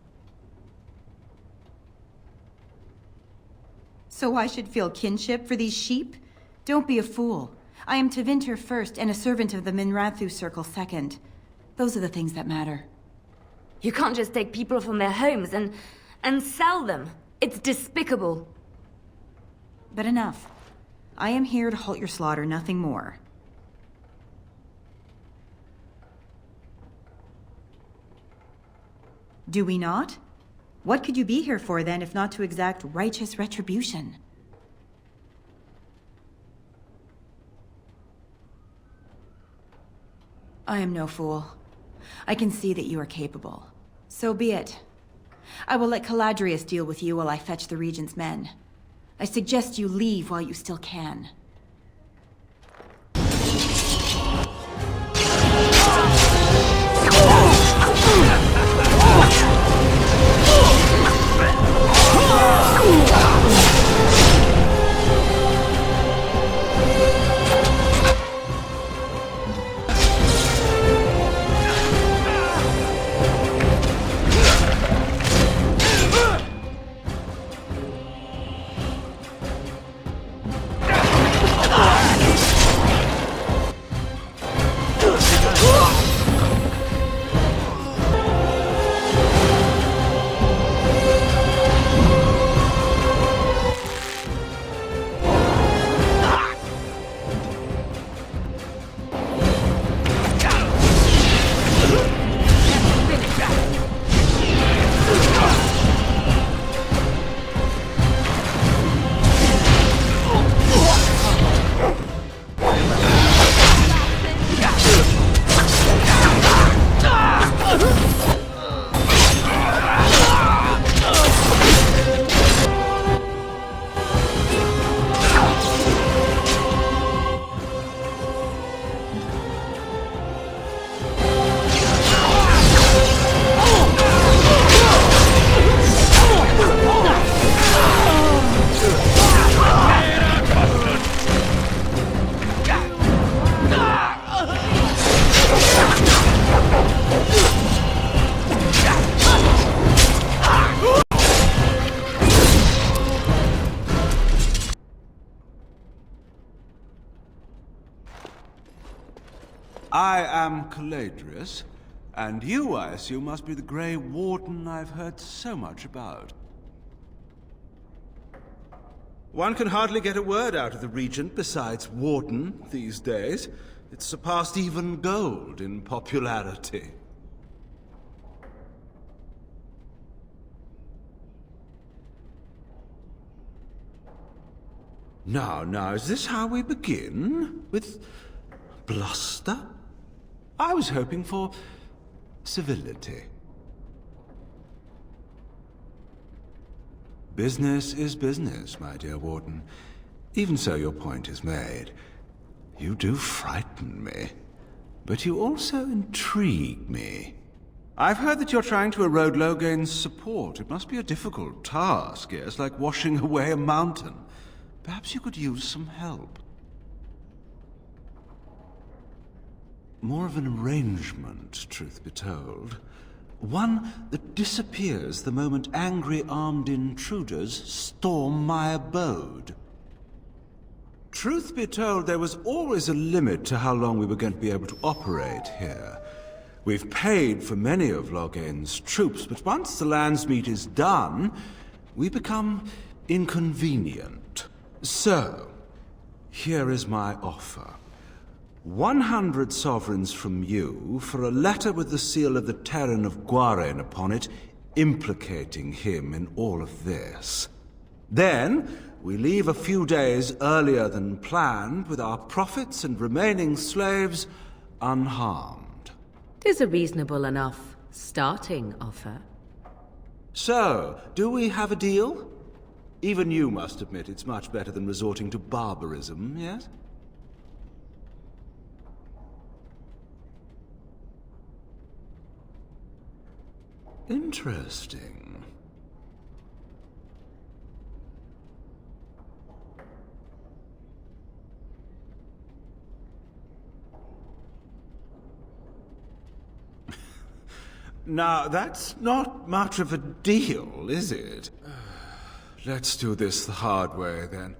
So I should feel kinship for these sheep? Don't be a fool. I am Tevinter first and a servant of the Minrathu Circle second. Those are the things that matter.
You can't just take people from their homes and sell them. It's despicable.
But enough. I am here to halt your slaughter, nothing more. Do we not? What could you be here for then, if not to exact righteous retribution? I am no fool. I can see that you are capable. So be it. I will let Caladrius deal with you while I fetch the Regent's men. I suggest you leave while you still can.
I am Caladrius, and you, I assume, must be the Grey Warden I've heard so much about. One can hardly get a word out of the Regent besides Warden these days. It's surpassed even gold in popularity. Now, is this how we begin? With bluster? I was hoping for civility. Business is business, my dear Warden. Even so, your point is made. You do frighten me.
but you also intrigue me. I've heard that you're trying to erode Logain's support. It must be a difficult task, yes, like washing away a mountain. Perhaps you could use some help. More of an arrangement, truth be told. One that disappears the moment angry armed intruders storm my abode. Truth be told, there was always a limit to how long we were going to be able to operate here. We've paid for many of Logain's troops, but once the Landsmeet is done, we become inconvenient. So, here is my offer. 100 sovereigns from you for a letter with the seal of the Terran of Guaren upon it, implicating him in all of this. Then, we leave a few days earlier than planned, with our profits and remaining slaves unharmed.
'Tis a reasonable enough starting offer.
So, do we have a deal? Even you must admit it's much better than resorting to barbarism, yes? Interesting. Now, that's not much of a deal, is it? Let's do this the hard way, then.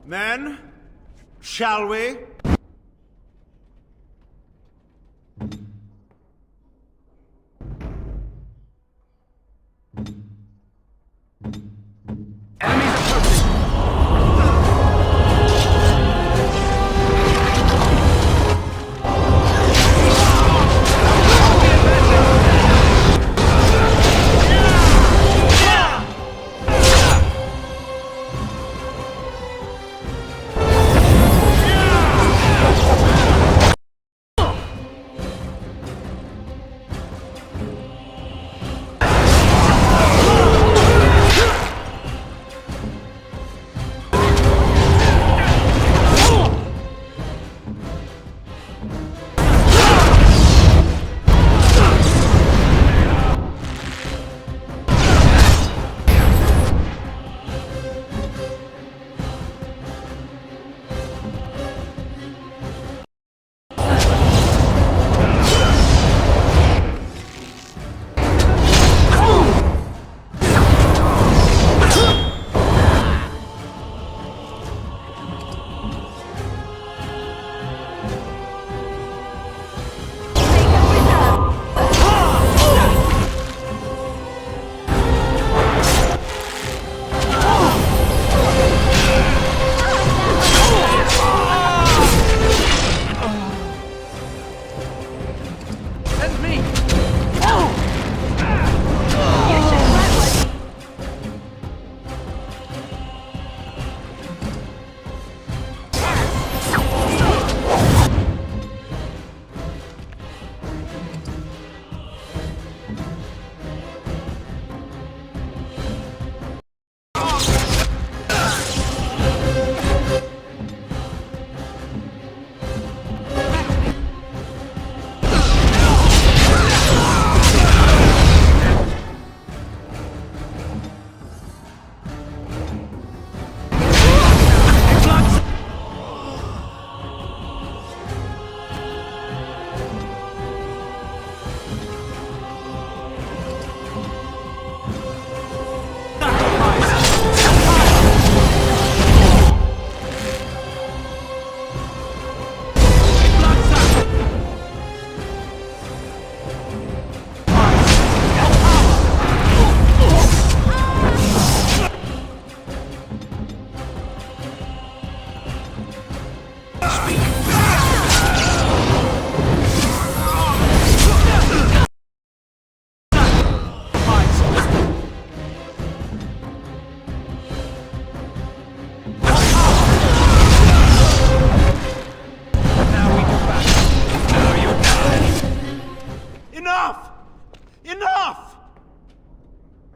Men, shall we?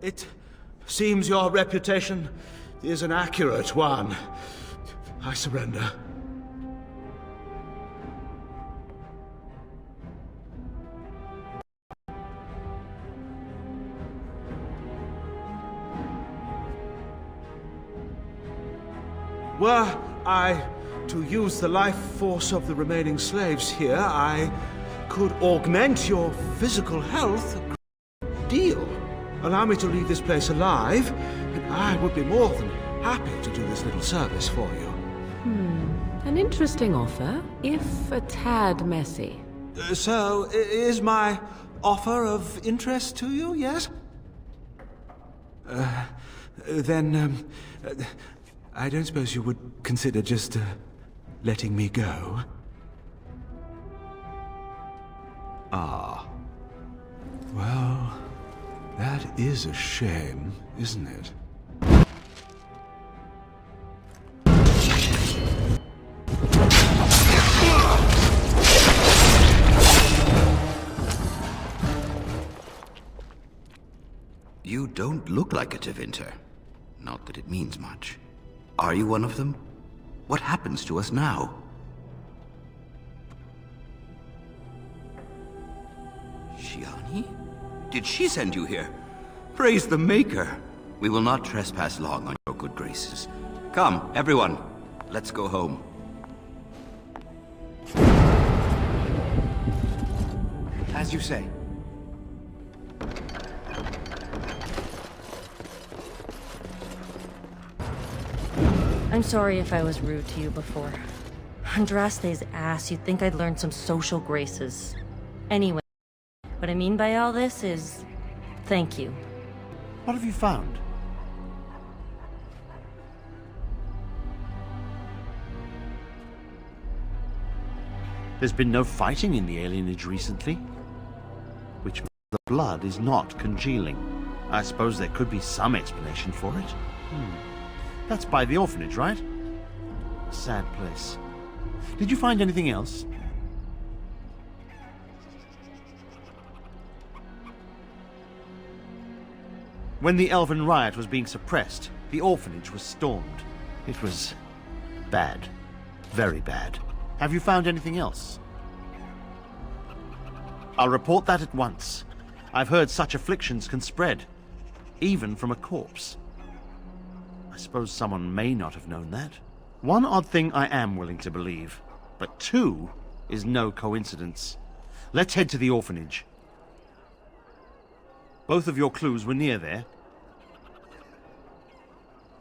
It seems your reputation is an accurate one. I surrender.
Were I to use the life force of the remaining slaves here, I could augment your physical health a great deal. Allow me to leave this place alive, and I would be more than happy to do this little service for you.
An interesting offer, if a tad messy.
So, is my offer of interest to you, yes? Then, I don't suppose you would consider just letting me go? Ah. Well, that is a shame, isn't it?
You don't look like a Tevinter. Not that it means much. Are you one of them? What happens to us now? Shiani? Did she send you here? Praise the Maker! We will not trespass long on your good graces. Come, everyone. Let's go home.
As you say.
I'm sorry if I was rude to you before. Andraste's ass, you'd think I'd learned some social graces. Anyway, what I mean by all this is... thank you.
What have you found? There's been no fighting in the alienage recently, which means the blood is not congealing. I suppose there could be some explanation for it. That's by the orphanage, right? A sad place. Did you find anything else? When the Elven riot was being suppressed, the orphanage was stormed. It was bad. Very bad. Have you found anything else? I'll report that at once. I've heard such afflictions can spread, even from a corpse. I suppose someone may not have known that. One odd thing I am willing to believe, but two is no coincidence. Let's head to the orphanage. Both of your clues were near there.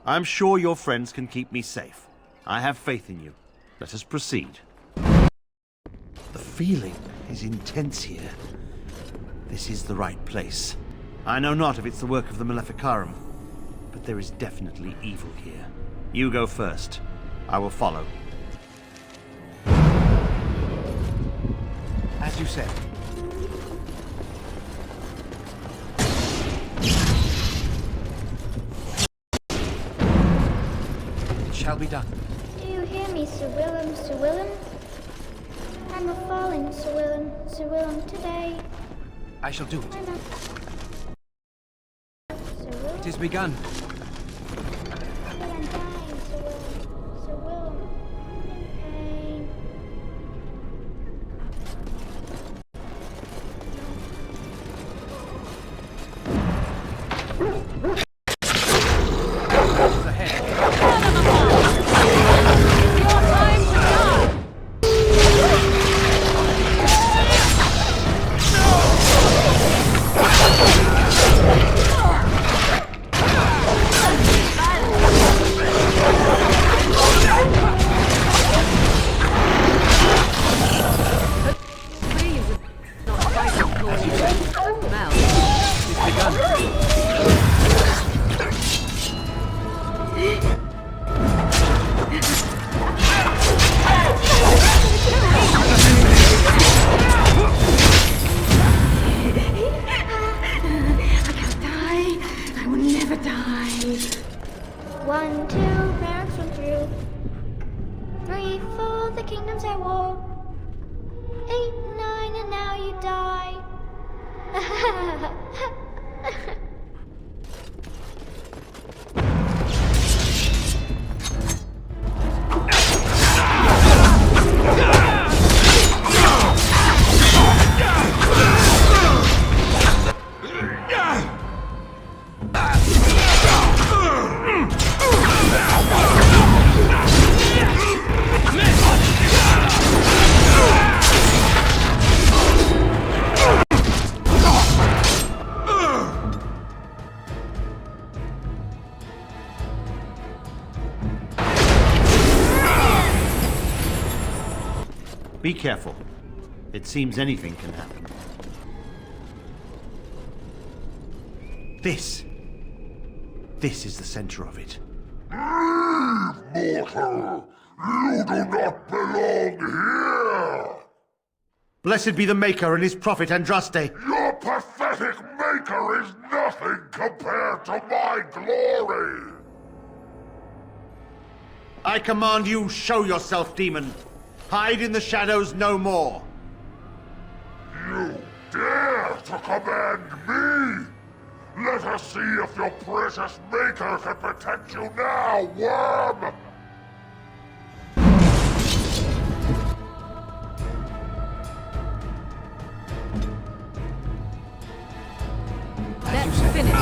I'm sure your friends can keep me safe. I have faith in you. Let us proceed. The feeling is intense here. This is the right place. I know not if it's the work of the Maleficarum, but there is definitely evil here. You go first. I will follow. As you said. It shall be done.
Do you hear me, Sir Willem, Sir Willem? I'm a falling, Sir Willem, Sir Willem, today.
I shall do it.
I'm a... Sir Willem?
It is begun.
But I'm dying, Sir Willem, Sir Willem. I'm in pain.
Be careful. It seems anything can happen. This is the center of it.
Leave, mortal! You do not belong here!
Blessed be the Maker and his prophet Andraste.
Your pathetic maker is nothing compared to my glory!
I command you, show yourself, demon. Hide in the shadows no more.
You dare to command me? Let us see if your precious maker can protect you now, worm!
Let's finish.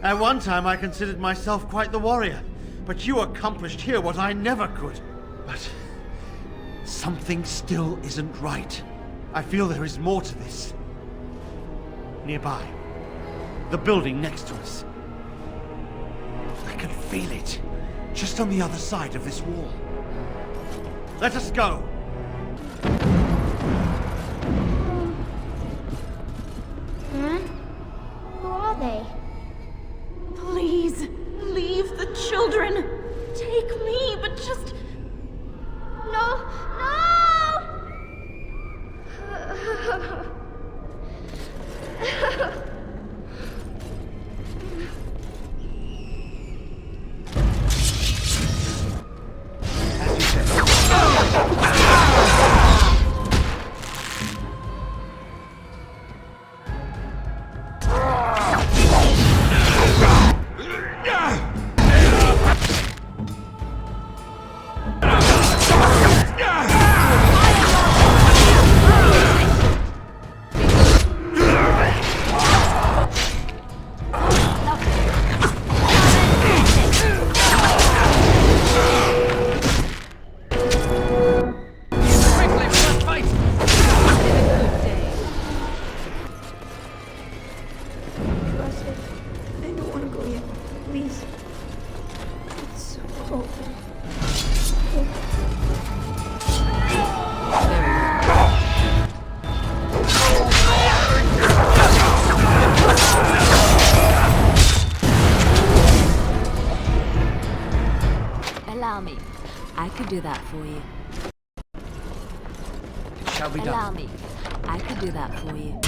At one time I considered myself quite the warrior, but you accomplished here what I never could. But something still isn't right. I feel there is more to this. Nearby, the building next to us. I can feel it, just on the other side of this wall. Let us go!
Huh? Who are they?
Please, leave the children. Take me, but just...
No! No!
Allow me. I could do that for you.
It shall be done.
Allow me. I could do that for you.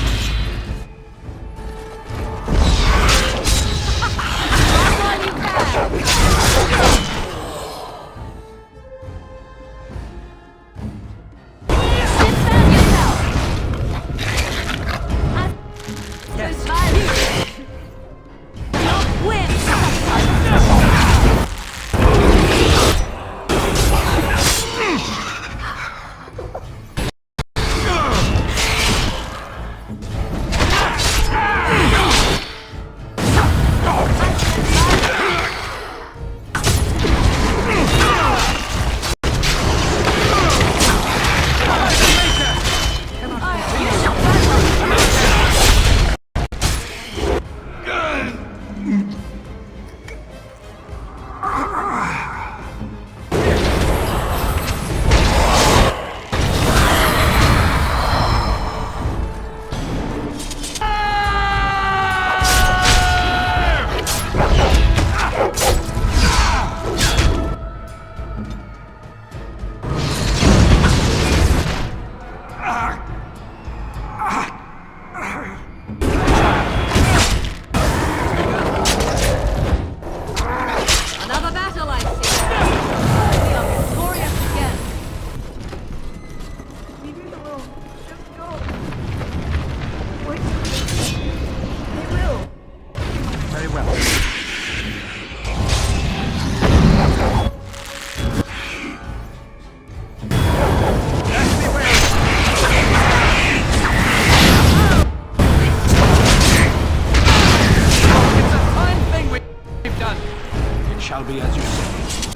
I'll be as you say.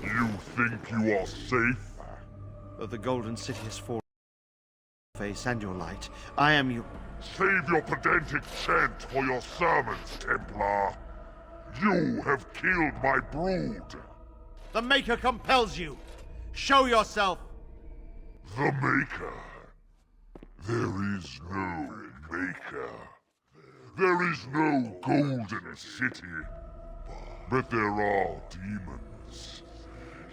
You think you are safe?
Though the Golden City has fallen face and your light, I am you.
Save your pedantic chant for your sermons, Templar. You have killed my brood.
The Maker compels you. Show yourself.
The Maker? There is no Maker. There is no Golden City. But there are demons.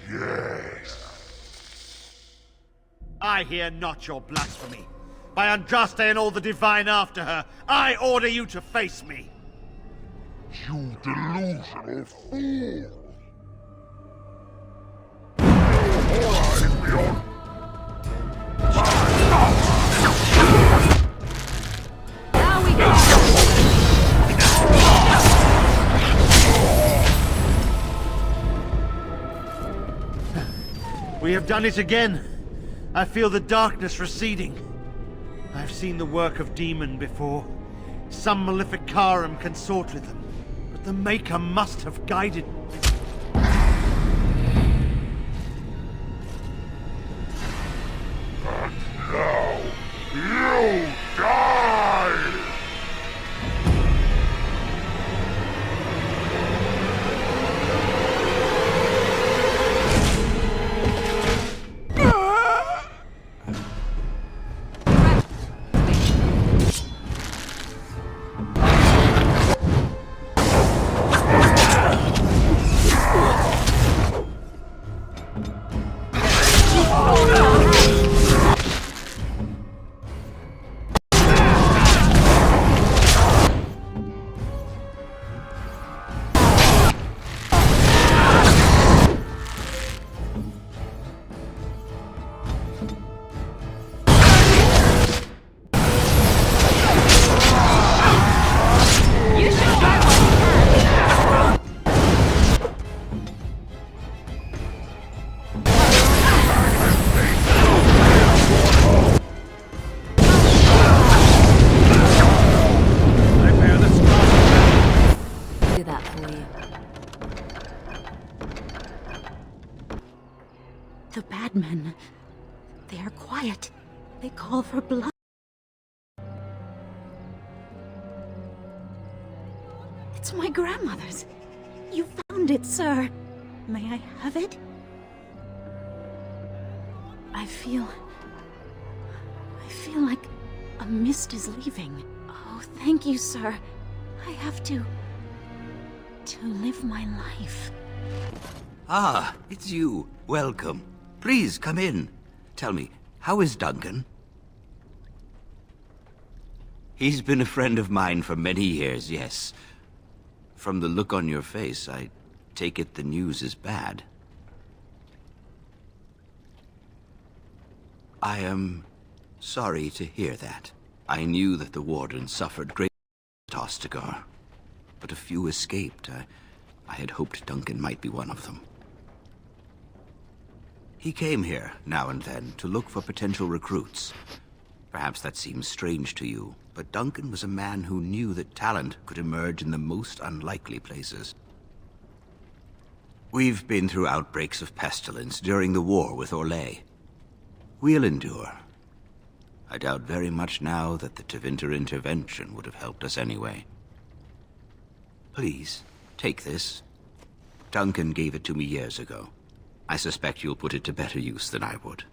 Yes.
I hear not your blasphemy. By Andraste and all the divine after her, I order you to face me.
You delusional fool!
Now we go!
We have done it again. I feel the darkness receding. I've seen the work of demon before. Some Maleficarum consort with them. But the Maker must have guided.
Now, you die!
Do that for you.
The bad men. They are quiet. They call for blood. It's my grandmother's. You found it, sir. May I have it? I feel like a mist is leaving. Oh, thank you, sir. I have to live my life.
Ah, it's you. Welcome. Please, come in. Tell me, how is Duncan? He's been a friend of mine for many years, yes. From the look on your face, I take it the news is bad. I am sorry to hear that. I knew that the Warden suffered greatly at Ostagar, but a few escaped. I had hoped Duncan might be one of them. He came here, now and then, to look for potential recruits. Perhaps that seems strange to you, but Duncan was a man who knew that talent could emerge in the most unlikely places. We've been through outbreaks of pestilence during the war with Orlais. We'll endure. I doubt very much now that the Tevinter intervention would have helped us anyway. Please, take this. Duncan gave it to me years ago. I suspect you'll put it to better use than I would.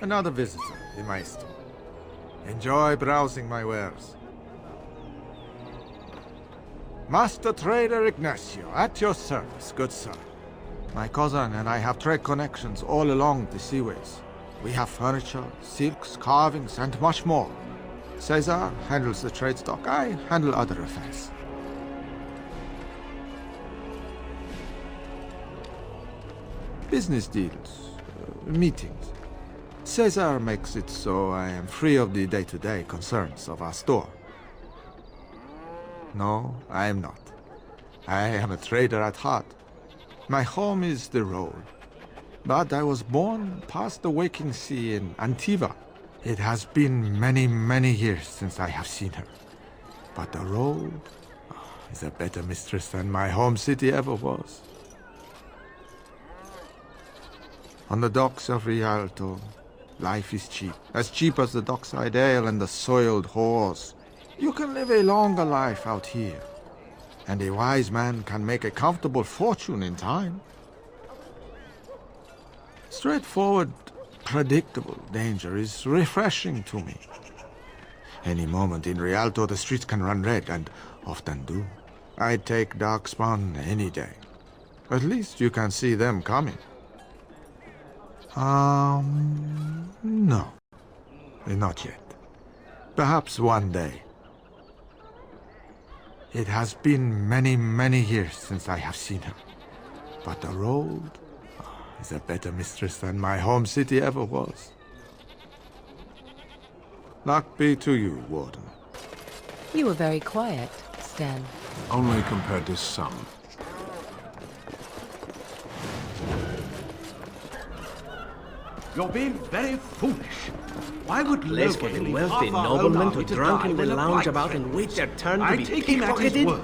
Another visitor in my store. Enjoy browsing my wares. Master Trader Ignacio, at your service, good sir. My cousin and I have trade connections all along the seaways. We have furniture, silks, carvings, and much more. Caesar handles the trade stock, I handle other affairs. Business deals, meetings. Caesar makes it so I am free of the day-to-day concerns of our store. No, I am not. I am a trader at heart. My home is the road. But I was born past the waking sea in Antiva. It has been many, many years since I have seen her. But the road is a better mistress than my home city ever was. On the docks of Rialto, life is cheap as the dockside ale and the soiled whores. You can live a longer life out here, and a wise man can make a comfortable fortune in time. Straightforward, predictable danger is refreshing to me. Any moment in Rialto the streets can run red, and often do. I'd take Darkspawn any day. At least you can see them coming. No. Not yet. Perhaps one day. It has been many, many years since I have seen her. But the road is a better mistress than my home city ever was. Luck be to you, Warden.
You were very quiet, Stan.
Only compared to some.
You're being very foolish. Why would
Let's
nobody
get
leave
wealthy
half our own
noblemen
army
to
die
drunkenly
when a
lounge
fight
about and wait their turn to
I
be
take him at his
pickpocketed?
word.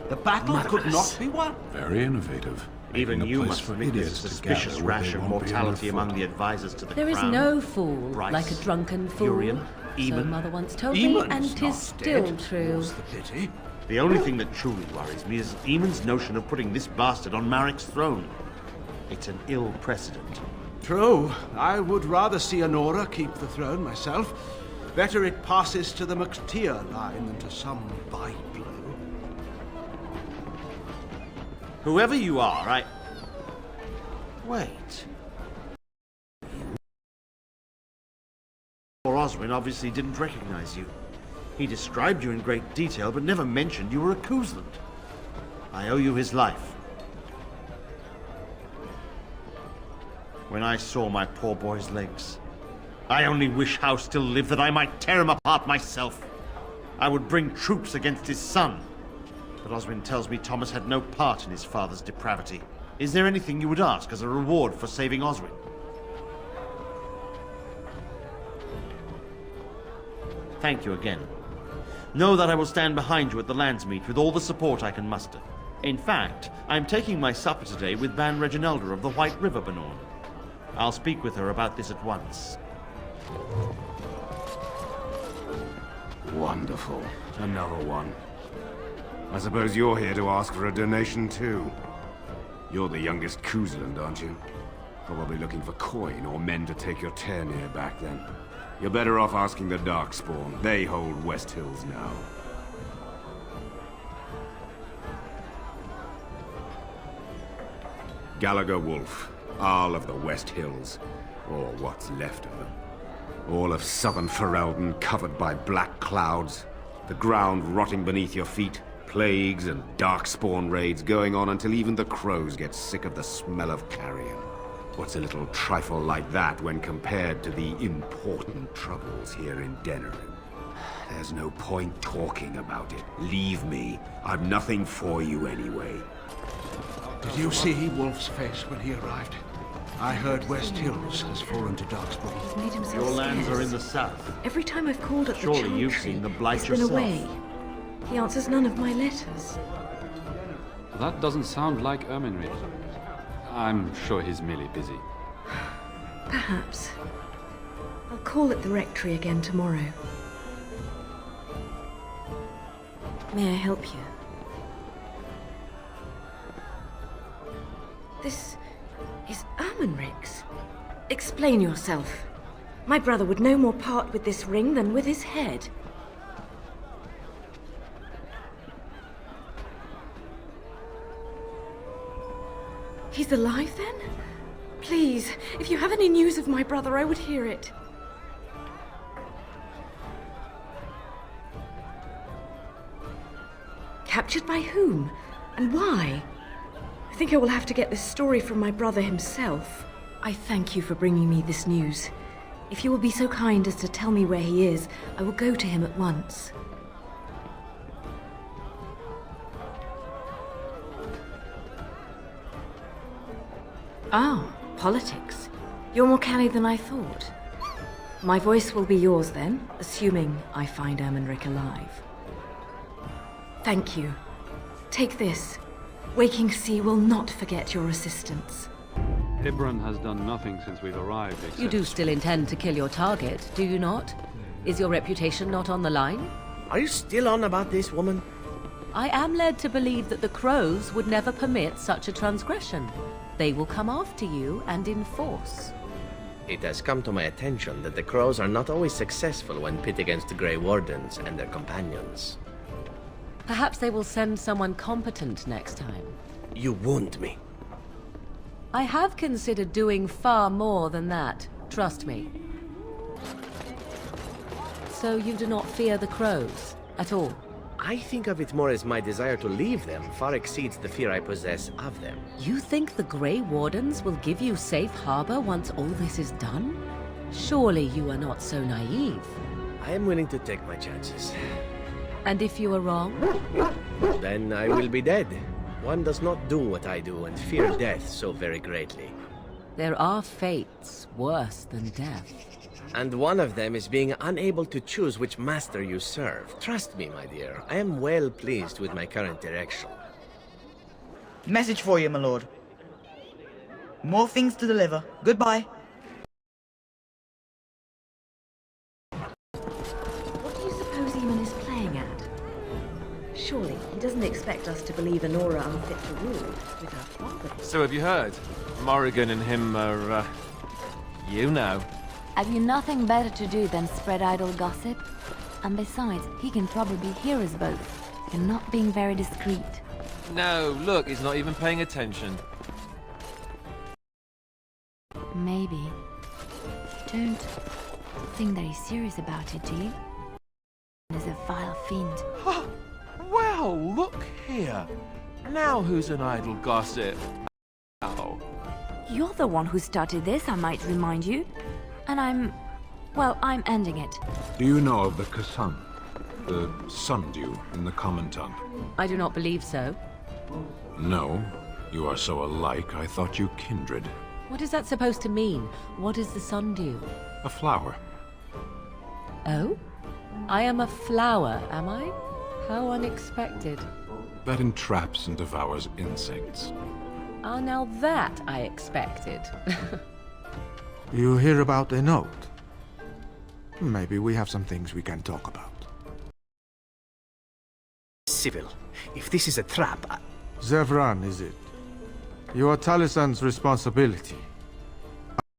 The battle could not be won.
Very innovative.
Even
Making a
you
place
must
for
admit there's a
idiots to
suspicious
gather where
rash
they
of
won't be
mortality
underfoot.
among the advisors to the
There is
crown.
no fool
Bryce,
like a drunken fool.
Urien,
So
Eamon.
Mother once told
Eamon's
me, and
not
'tis still
dead.
true.
What's the pity? The only thing that truly worries me is Eamon's notion of putting this bastard on Marek's throne. It's an ill precedent.
True. I would rather see Honora keep the throne myself. Better it passes to the McTeer line than to some byblow.
Whoever you are, Wait. Or Oswin obviously didn't recognize you. He described you in great detail, but never mentioned you were a Cousland. I owe you his life. When I saw my poor boy's legs, I only wish Howe still lived that I might tear him apart myself. I would bring troops against his son. But Oswin tells me Thomas had no part in his father's depravity. Is there anything you would ask as a reward for saving Oswin? Thank you again. Know that I will stand behind you at the Landsmeet with all the support I can muster. In fact, I'm taking my supper today with Ban Reginalda of the White River Benorn. I'll speak with her about this at once.
Wonderful. Another one. I suppose you're here to ask for a donation too. You're the youngest Cousland, aren't you? Probably looking for coin or men to take your Ternir back then. You're better off asking the Darkspawn. They hold West Hills now. Gallagher Wolf, Arl of the West Hills, or what's left of them. All of southern Ferelden covered by black clouds, the ground rotting beneath your feet, plagues and darkspawn raids going on until even the crows get sick of the smell of carrion. What's a little trifle like that when compared to the important troubles here in Denerim? There's no point talking about it. Leave me. I've nothing for you anyway.
Did you see Wolf's face when he arrived? I heard West Hills has fallen to Darkspawn.
He's made himself
Your lands
scarce.
are in the south.
Every time I've called at the
Surely
Chantry,
you've seen the blight
he's been
yourself.
away. He answers none of my letters.
That doesn't sound like Erminric. I'm sure he's merely busy.
Perhaps. I'll call at the rectory again tomorrow. May I help you? This is Erminric's. Explain yourself.
My brother would no more part with this ring than with his head. He's alive then? Please, if you have any news of my brother, I would hear it. Captured by whom? And why? I think I will have to get this story from my brother himself. I thank you for bringing me this news. If you will be so kind as to tell me where he is, I will go to him at once. Ah, politics. You're more canny than I thought. My voice will be yours then, assuming I find Ermenric alive. Thank you. Take this. Waking Sea will not forget your assistance.
Ibram has done nothing since we've arrived, except...
You do still intend to kill your target, do you not? Is your reputation not on the line?
Are you still on about this woman?
I am led to believe that the Crows would never permit such a transgression. They will come after you and in force.
It has come to my attention that the Crows are not always successful when pit against the Grey Wardens and their companions.
Perhaps they will send someone competent next time.
You wound me.
I have considered doing far more than that, trust me. So you do not fear the Crows at all?
I think of it more as my desire to leave them far exceeds the fear I possess of them.
You think the Grey Wardens will give you safe harbor once all this is done? Surely you are not so naive.
I am willing to take my chances.
And if you are wrong?
Then I will be dead. One does not do what I do and fear death so very greatly.
There are fates worse than death.
And one of them is being unable to choose which master you serve. Trust me, my dear, I am well pleased with my current direction.
Message for you, my lord. More things to deliver. Goodbye.
What do you suppose Eamon is playing at? Surely he doesn't expect us to believe Anora unfit to rule with her father.
So have you heard? Morrigan and him are, you know.
Have you nothing better to do than spread idle gossip? And besides, he can probably hear us both. You're not being very discreet.
No, look, he's not even paying attention.
Maybe. You don't think that he's serious about it, do you? He's a vile fiend.
Well, look here. Now who's an idle gossip? Oh.
You're the one who started this, I might remind you. And I'm ending it.
Do you know of the Kassan? The sundew in the common tongue?
I do not believe so.
No. You are so alike, I thought you kindred.
What is that supposed to mean? What is the sundew?
A flower.
Oh? I am a flower, am I? How unexpected.
That entraps and devours insects.
Ah, now that I expected.
You hear about the note? Maybe we have some things we can talk about.
Civil. If this is a trap,
Zevran, is it? You are Talisan's responsibility.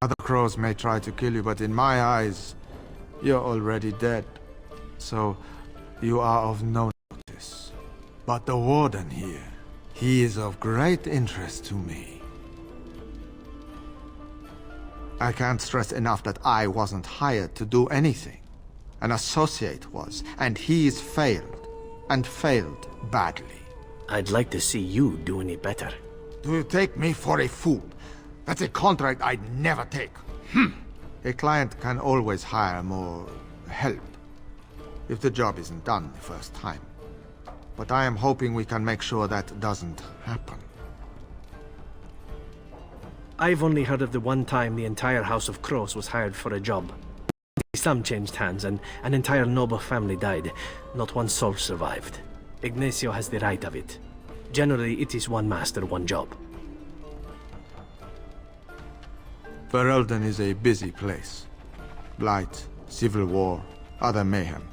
Other crows may try to kill you, but in my eyes, you're already dead. So, you are of no notice. But the Warden here, he is of great interest to me. I can't stress enough that I wasn't hired to do anything. An associate was, and he's failed. And failed badly.
I'd like to see you do any better.
Do you take me for a fool? That's a contract I'd never take. A client can always hire more help if the job isn't done the first time. But I am hoping we can make sure that doesn't happen.
I've only heard of the one time the entire House of Crows was hired for a job. Some changed hands and an entire noble family died. Not one soul survived. Ignacio has the right of it. Generally, it is one master, one job.
Ferelden is a busy place. Blight, civil war, other mayhem.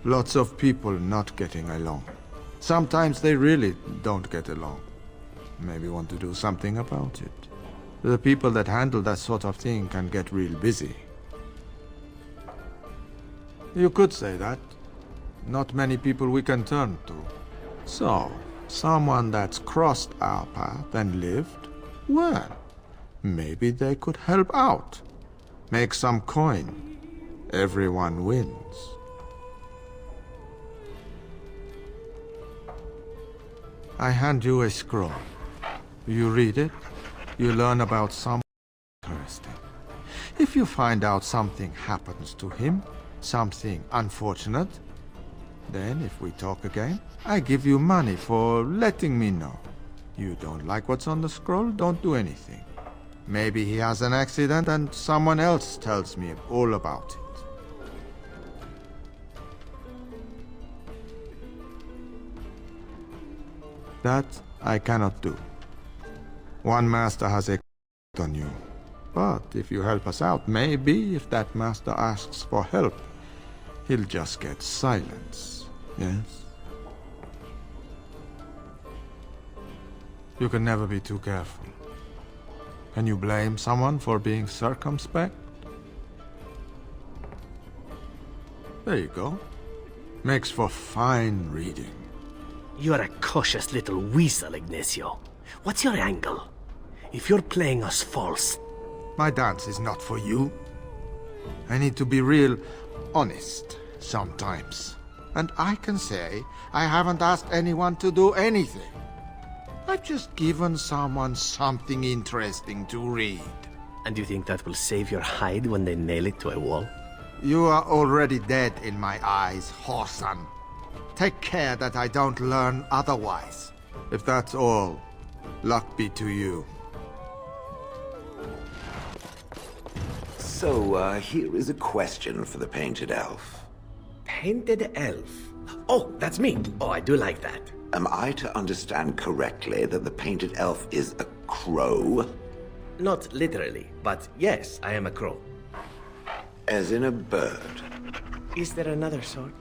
Lots of people not getting along. Sometimes they really don't get along. Maybe want to do something about it. The people that handle that sort of thing can get real busy. You could say that. Not many people we can turn to. So, someone that's crossed our path and lived? Well, maybe they could help out. Make some coin. Everyone wins. I hand you a scroll. You read it, you learn about someone interesting. If you find out something happens to him, something unfortunate, then if we talk again, I give you money for letting me know. You don't like what's on the scroll, don't do anything. Maybe he has an accident and someone else tells me all about it. That I cannot do. One master has a on you. But if you help us out, maybe if that master asks for help, he'll just get silence. Yes? You can never be too careful. Can you blame someone for being circumspect? There you go. Makes for fine reading.
You're a cautious little weasel, Ignacio. What's your angle? If you're playing us false...
My dance is not for you. I need to be real honest sometimes. And I can say I haven't asked anyone to do anything. I've just given someone something interesting to read.
And you think that will save your hide when they nail it to a wall?
You are already dead in my eyes, whoreson. Take care that I don't learn otherwise. If that's all, luck be to you.
So, here is a question for the Painted Elf.
Painted Elf? Oh, that's me. Oh, I do like that.
Am I to understand correctly that the Painted Elf is a crow?
Not literally, but yes, I am a crow.
As in a bird?
Is there another sort?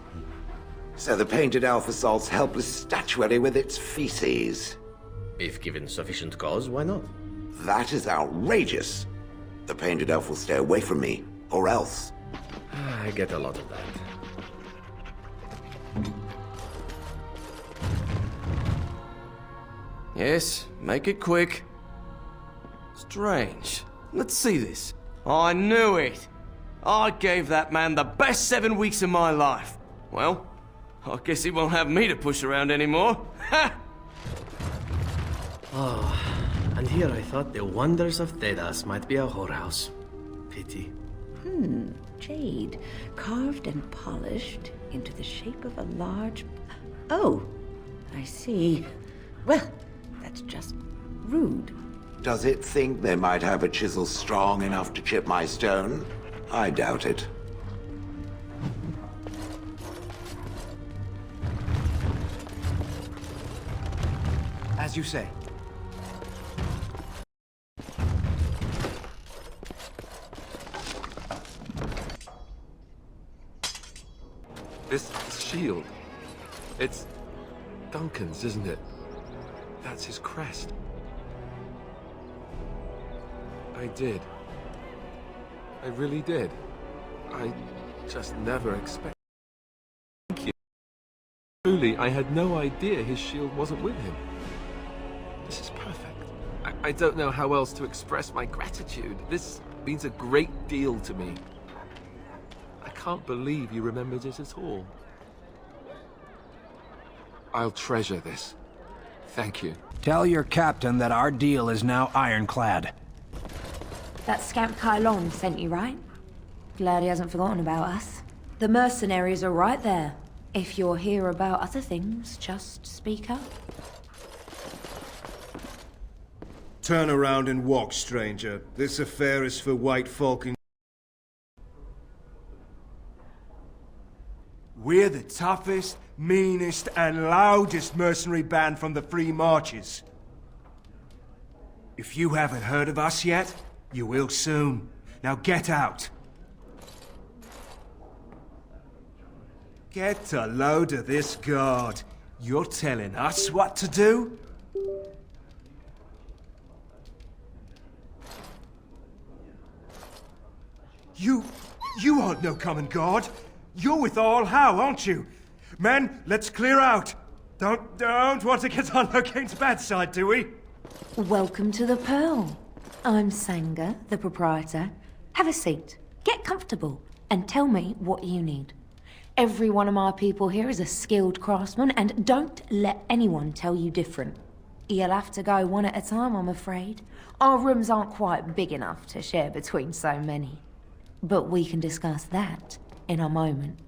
So the Painted Elf assaults helpless statuary with its feces?
If given sufficient cause, why not?
That is outrageous. The Painted Elf will stay away from me, or else.
I get a lot of that.
Yes, make it quick. Strange. Let's see this. I knew it! I gave that man the best 7 weeks of my life. Well, I guess he won't have me to push around anymore. Ha!
Oh, and here I thought the wonders of Thedas might be a whorehouse. Pity.
Jade, carved and polished into the shape of a large... Oh, I see. Well, that's just rude.
Does it think they might have a chisel strong enough to chip my stone? I doubt it.
As you say.
This shield, it's Duncan's, isn't it? That's his crest. I did. I really did. I just never expected. Thank you. Truly, I had no idea his shield wasn't with him. This is perfect. I don't know how else to express my gratitude. This means a great deal to me. I can't believe you remembered it at all. I'll treasure this. Thank you.
Tell your captain that our deal is now ironclad.
That scamp Kylon sent you, right? Glad he hasn't forgotten about us. The mercenaries are right there. If you're here about other things, just speak up.
Turn around and walk, stranger. This affair is for white folk and...
We're the toughest, meanest, and loudest mercenary band from the Free Marches. If you haven't heard of us yet, you will soon. Now get out. Get a load of this guard. You're telling us what to do? You aren't no common guard. You're with All How, aren't you? Men, let's clear out. Don't want to get on Locane's bad side, do we?
Welcome to the Pearl. I'm Sanga, the proprietor. Have a seat, get comfortable, and tell me what you need. Every one of my people here is a skilled craftsman, and don't let anyone tell you different. You'll have to go one at a time, I'm afraid. Our rooms aren't quite big enough to share between so many. But we can discuss that in a moment.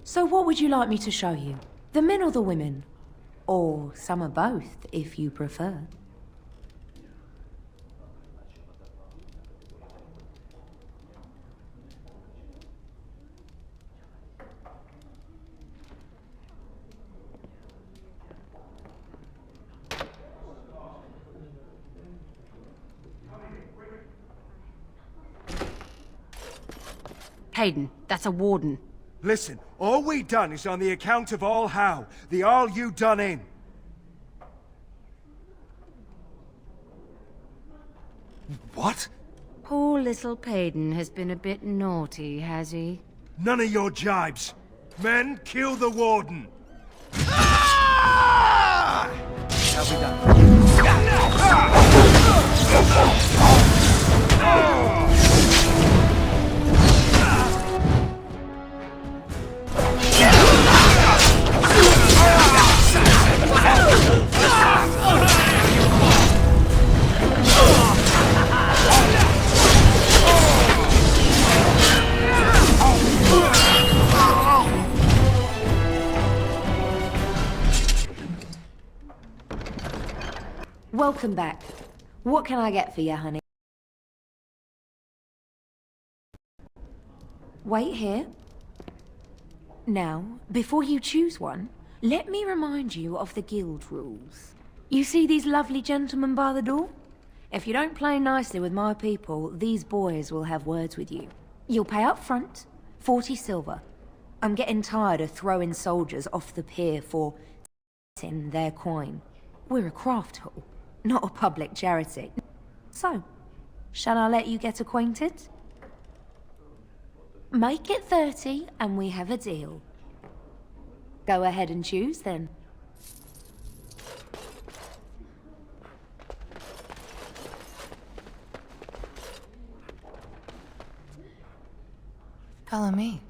So what would you like me to show you? The men or the women? Or some of both, if you prefer.
Hayden, that's a warden.
Listen, all we done is on the account of All How, the all you done in. What?
Poor little Payden has been a bit naughty, has he?
None of your jibes. Men, kill the warden.
How we done?
Welcome back. What can I get for you, honey? Wait here. Now, before you choose one, let me remind you of the guild rules. You see these lovely gentlemen by the door? If you don't play nicely with my people, these boys will have words with you. You'll pay up front, 40 silver. I'm getting tired of throwing soldiers off the pier for in their coin. We're a craft hall, not a public charity. So, shall I let you get acquainted? Make it 30 and we have a deal. Go ahead and choose then.
Follow me.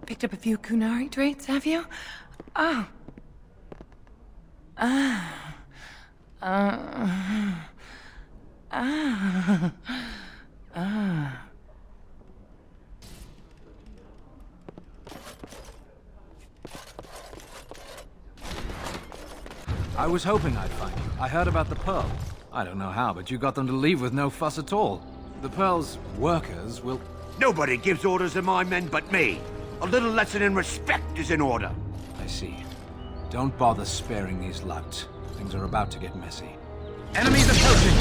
Picked up a few Kunari traits, have you? Oh.
I was hoping I'd find you. I heard about the Pearl. I don't know how, but you got them to leave with no fuss at all. The Pearl's workers will...
Nobody gives orders to my men but me. A little lesson in respect is in order.
I see. Don't bother sparing these louts. Things are about to get messy.
Enemies approaching!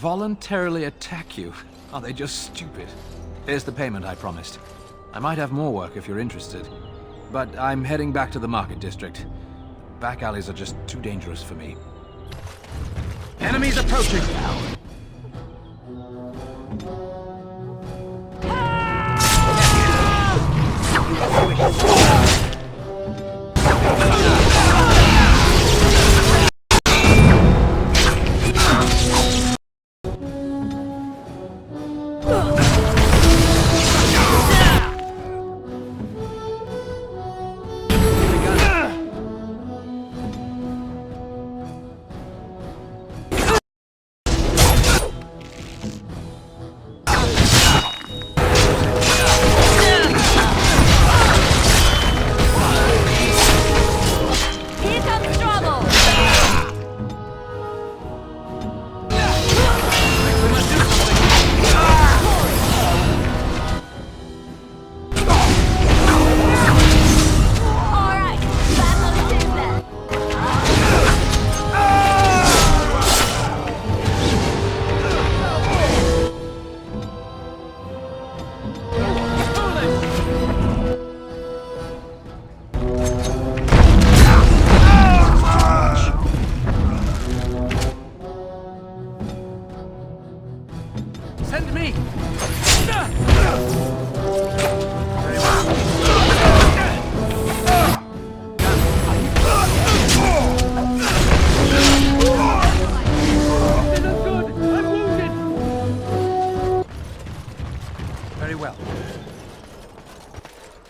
Voluntarily attack you? Are they just stupid? Here's the payment I promised. I might have more work if you're interested. But I'm heading back to the market district. Back alleys are just too dangerous for me. Enemies approaching!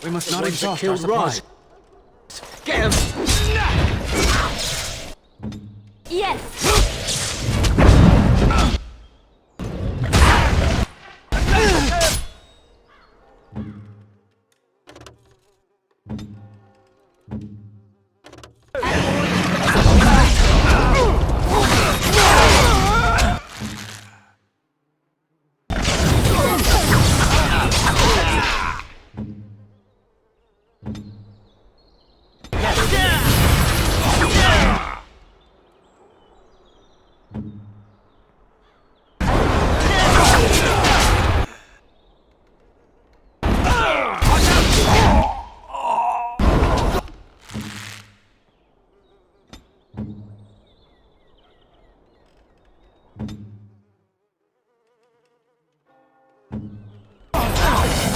We must not exhaust our supplies.
Get him!
Yes!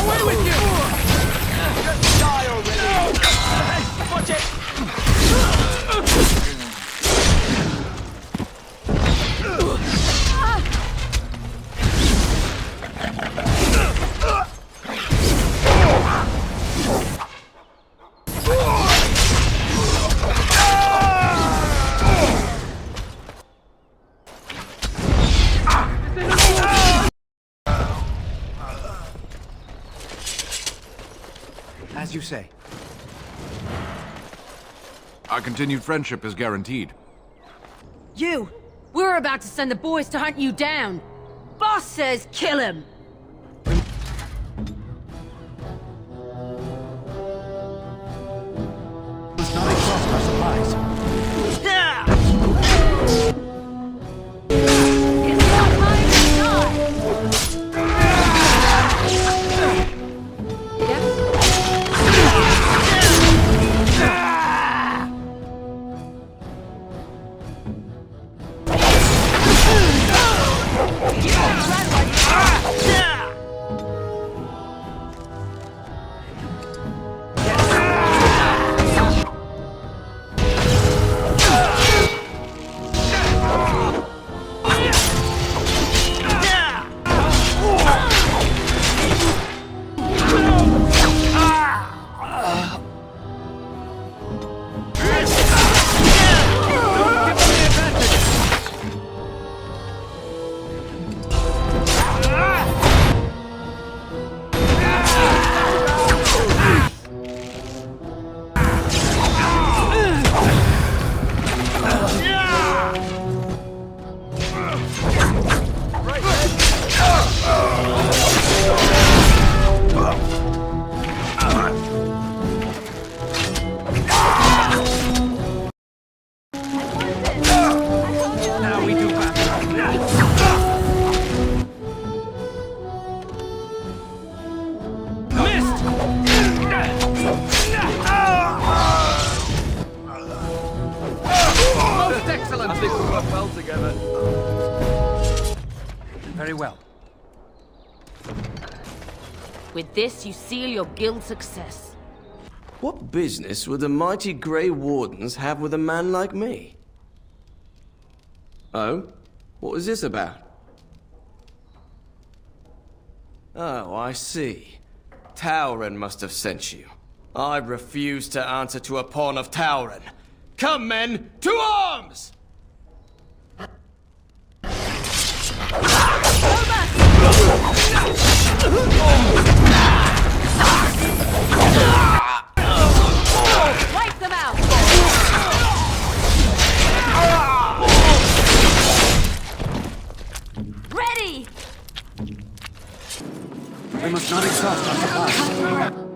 Away with you! Just die already! Hey, watch it!
As you say.
Our continued friendship is guaranteed.
You! We're about to send the boys to hunt you down! Boss says kill him!
Let's not exhaust our supplies.
It's not time to die!
Yeah!
Very well.
With this, you seal your guild's success.
What business would the mighty Grey Wardens have with a man like me? Oh? What was this about? Oh, I see. Tauren must have sent you. I refuse to answer to a pawn of Tauren. Come, men, to arms!
Wipe them out! Ready!
We must not exhaust our supplies.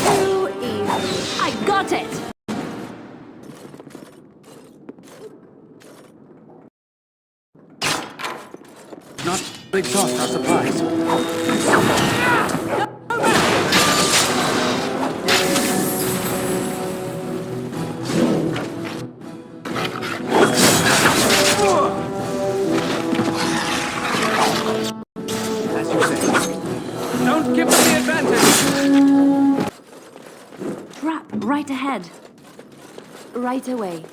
Too easy. I got it!
Not exhaust our supplies. As you say. Don't give them the advantage!
Trap right ahead. Right away.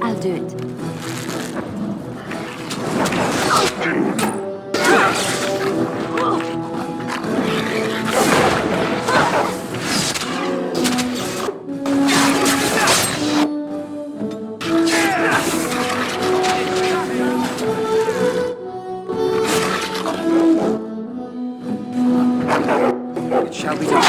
I'll do it.
It shall be done.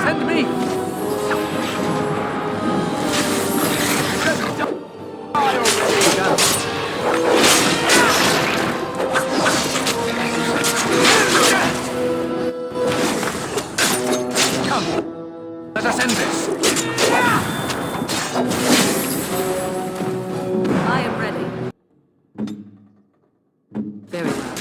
Send me! Come, let us end this.
I am ready. Very well.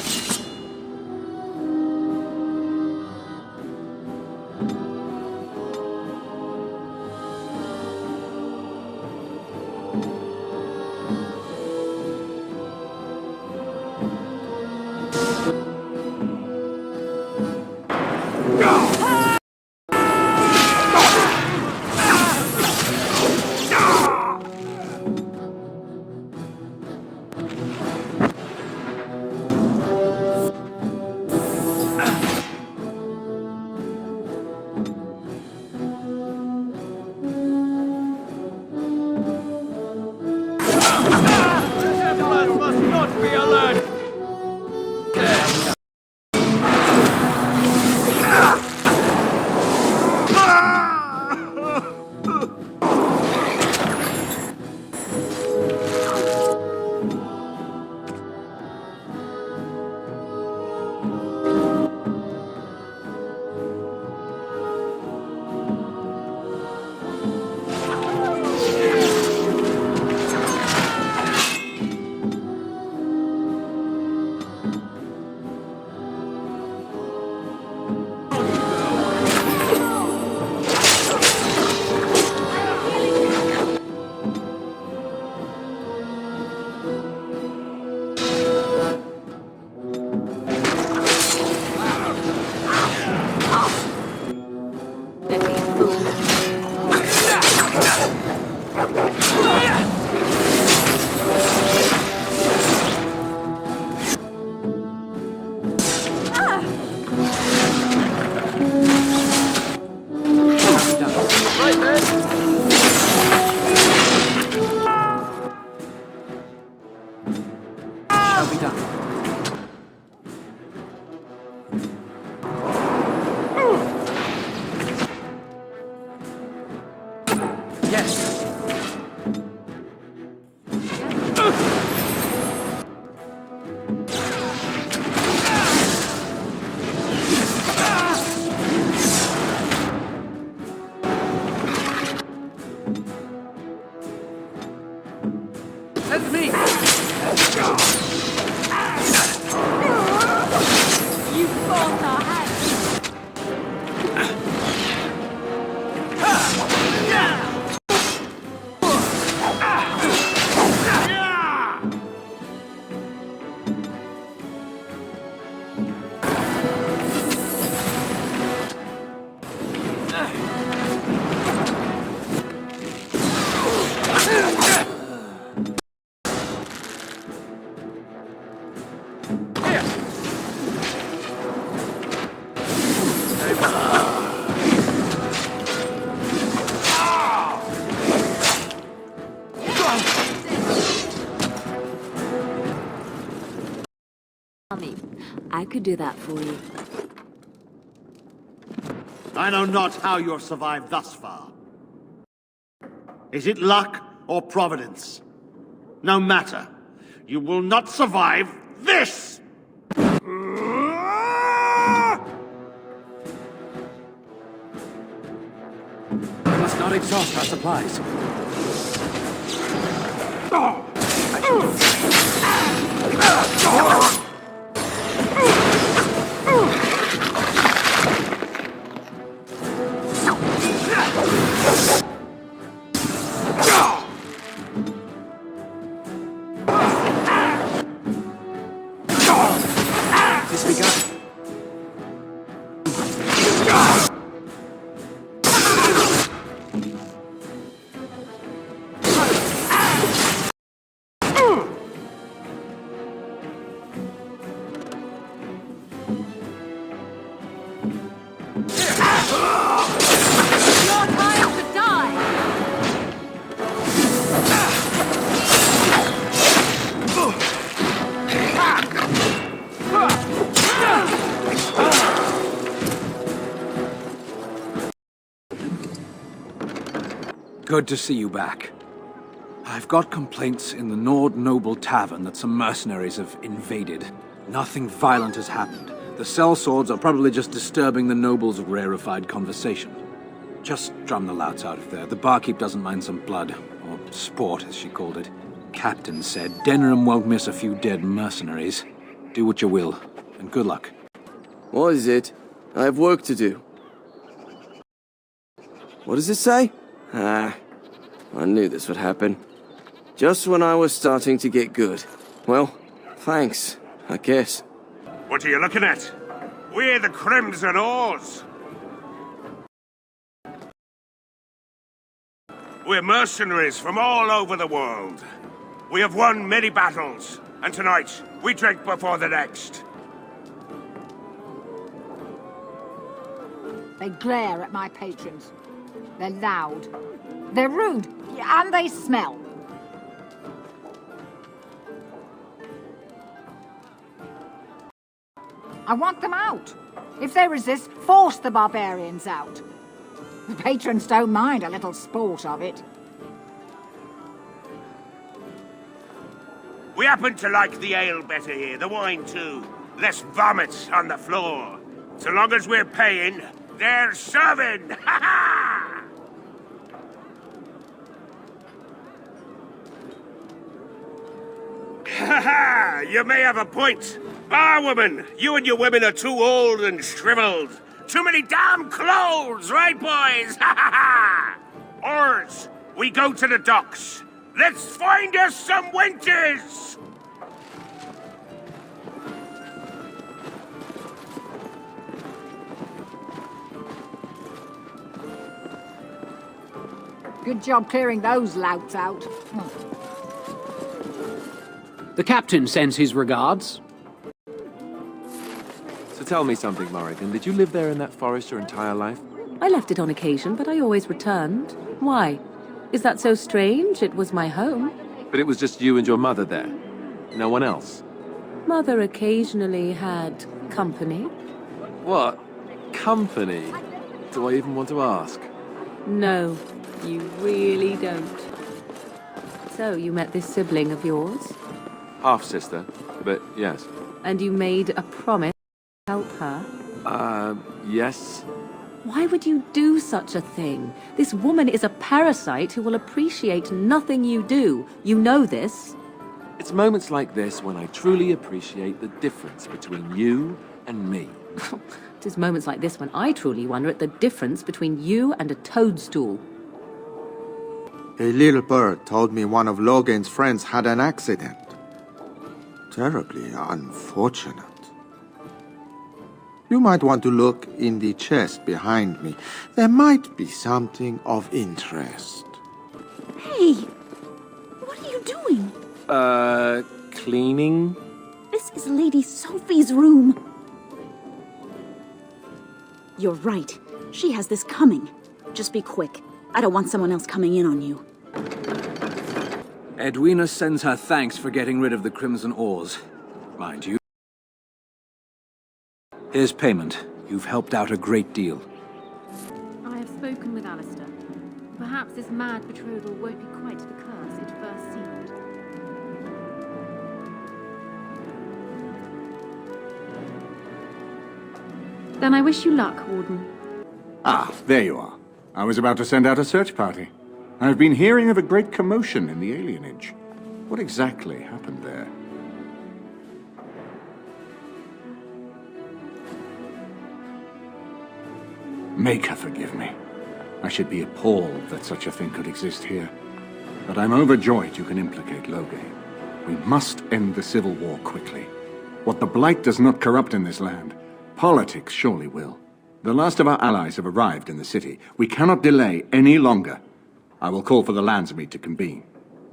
Must not be alert!
Shall be done. Yes. Send me.
me. I could do that for you.
I know not how you have survived thus far. Is it luck or providence? No matter. You will not survive this!
We must not exhaust our supplies. Good to see you back. I've got complaints in the Nord Noble Tavern that some mercenaries have invaded. Nothing violent has happened. The sellswords are probably just disturbing the nobles' rarefied conversation. Just drum the louts out of there. The barkeep doesn't mind some blood, or sport as she called it. Captain said Denerim won't miss a few dead mercenaries. Do what you will, and good luck.
What is it? I have work to do. What does it say? I knew this would happen. Just when I was starting to get good. Well, thanks, I guess.
What are you looking at? We're the Crimson Oars. We're mercenaries from all over the world. We have won many battles, and tonight we drink before the next.
They glare at my patrons. They're loud. They're rude, and they smell. I want them out. If they resist, force the barbarians out. The patrons don't mind a little sport of it.
We happen to like the ale better here, the wine too. Less vomit on the floor. So long as we're paying, they're serving! Ha ha! Ha ha! You may have a point. Barwoman, you and your women are too old and shriveled. Too many damn clothes, right, boys? Ha ha ha! Oars, we go to the docks. Let's find us some winters!
Good job clearing those louts out.
The captain sends his regards.
So tell me something, Morrigan. Did you live there in that forest your entire life?
I left it on occasion, but I always returned. Why? Is that so strange? It was my home.
But it was just you and your mother there? No one else?
Mother occasionally had company.
What? Company? Do I even want to ask?
No, you really don't. So, you met this sibling of yours?
Half-sister, but yes.
And you made a promise to help her?
Yes.
Why would you do such a thing? This woman is a parasite who will appreciate nothing you do. You know this.
It's moments like this when I truly appreciate the difference between you and me.
It is moments like this when I truly wonder at the difference between you and a toadstool.
A little bird told me one of Logan's friends had an accident. Terribly unfortunate. You might want to look in the chest behind me. There might be something of interest.
Hey! What are you doing?
Cleaning?
This is Lady Sophie's room. You're right. She has this coming. Just be quick. I don't want someone else coming in on you.
Edwina sends her thanks for getting rid of the Crimson Oars. Mind you, Here's payment. You've helped out a great deal.
I have spoken with Alistair. Perhaps this mad betrothal won't be quite the curse it first seemed. Then I wish you luck, Warden.
Ah, there you are. I was about to send out a search party. I've been hearing of a great commotion in the alienage. What exactly happened there? Make her forgive me. I should be appalled that such a thing could exist here. But I'm overjoyed you can implicate Loghain. We must end the civil war quickly. What the Blight does not corrupt in this land, politics surely will. The last of our allies have arrived in the city. We cannot delay any longer. I will call for the Landsmeet to convene.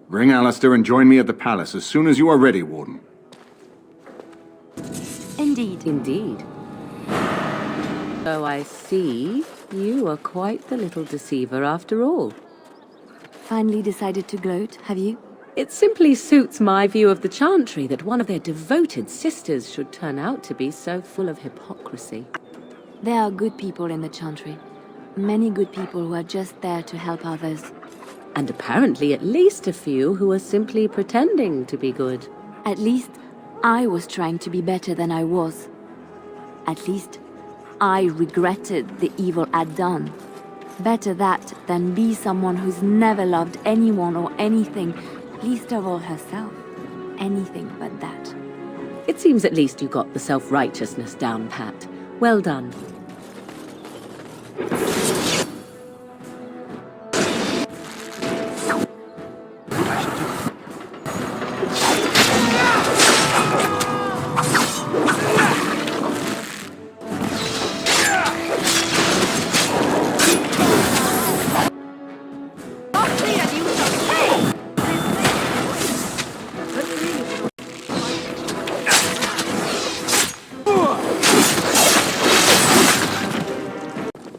Bring Alistair and join me at the palace as soon as you are ready, Warden.
Indeed.
Indeed. So I see you are quite the little deceiver after all.
Finally decided to gloat, have you?
It simply suits my view of the Chantry that one of their devoted sisters should turn out to be so full of hypocrisy.
There are good people in the Chantry. Many good people who are just there to help others.
And apparently at least a few who are simply pretending to be good.
At least I was trying to be better than I was. At least I regretted the evil I'd done. Better that than be someone who's never loved anyone or anything, least of all herself. Anything but that.
It seems at least you got the self-righteousness down pat. Well done.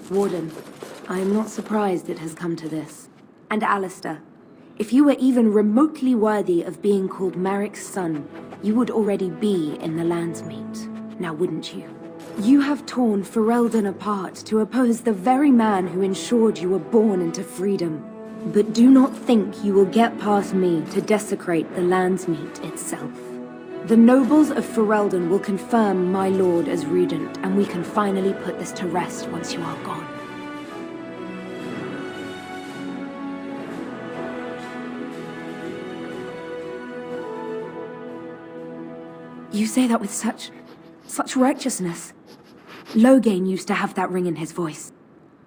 Warden, I am not surprised it has come to this. And Alistair, if you were even remotely worthy of being called Marik's son, you would already be in the Landsmeet, now wouldn't you? You have torn Ferelden apart to oppose the very man who ensured you were born into freedom. But do not think you will get past me to desecrate the Landsmeet itself. The nobles of Ferelden will confirm my lord as regent, and we can finally put this to rest once you are gone. You say that with such righteousness. Loghain used to have that ring in his voice.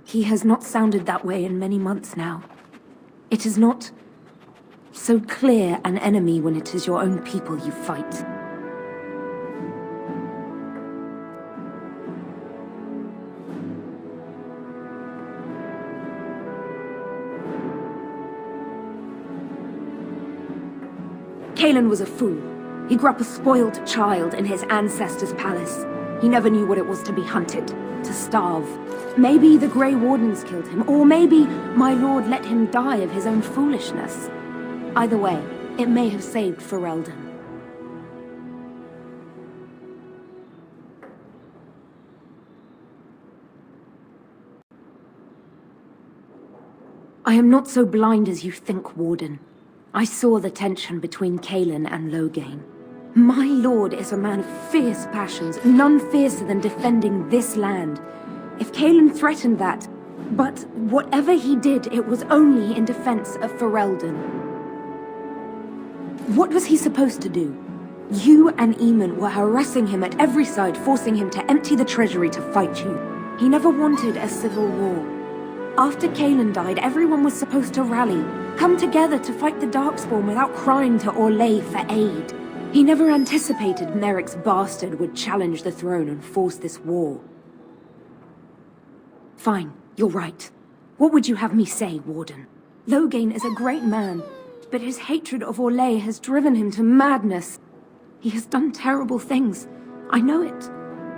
He has not sounded that way in many months now. It is not so clear an enemy when it is your own people you fight. Cailan was a fool. He grew up a spoiled child in his ancestors' palace. He never knew what it was to be hunted, to starve. Maybe the Grey Wardens killed him, or maybe my lord let him die of his own foolishness. Either way, it may have saved Ferelden. I am not so blind as you think, Warden. I saw the tension between Cailan and Loghain. My lord is a man of fierce passions, none fiercer than defending this land. If Cailan threatened that, but whatever he did, it was only in defense of Ferelden. What was he supposed to do? You and Eamon were harassing him at every side, forcing him to empty the treasury to fight you. He never wanted a civil war. After Cailan died, everyone was supposed to rally, come together to fight the Darkspawn without crying to Orlais for aid. He never anticipated Merrick's bastard would challenge the throne and force this war. Fine, you're right. What would you have me say, Warden? Loghain is a great man, but his hatred of Orlais has driven him to madness. He has done terrible things. I know it.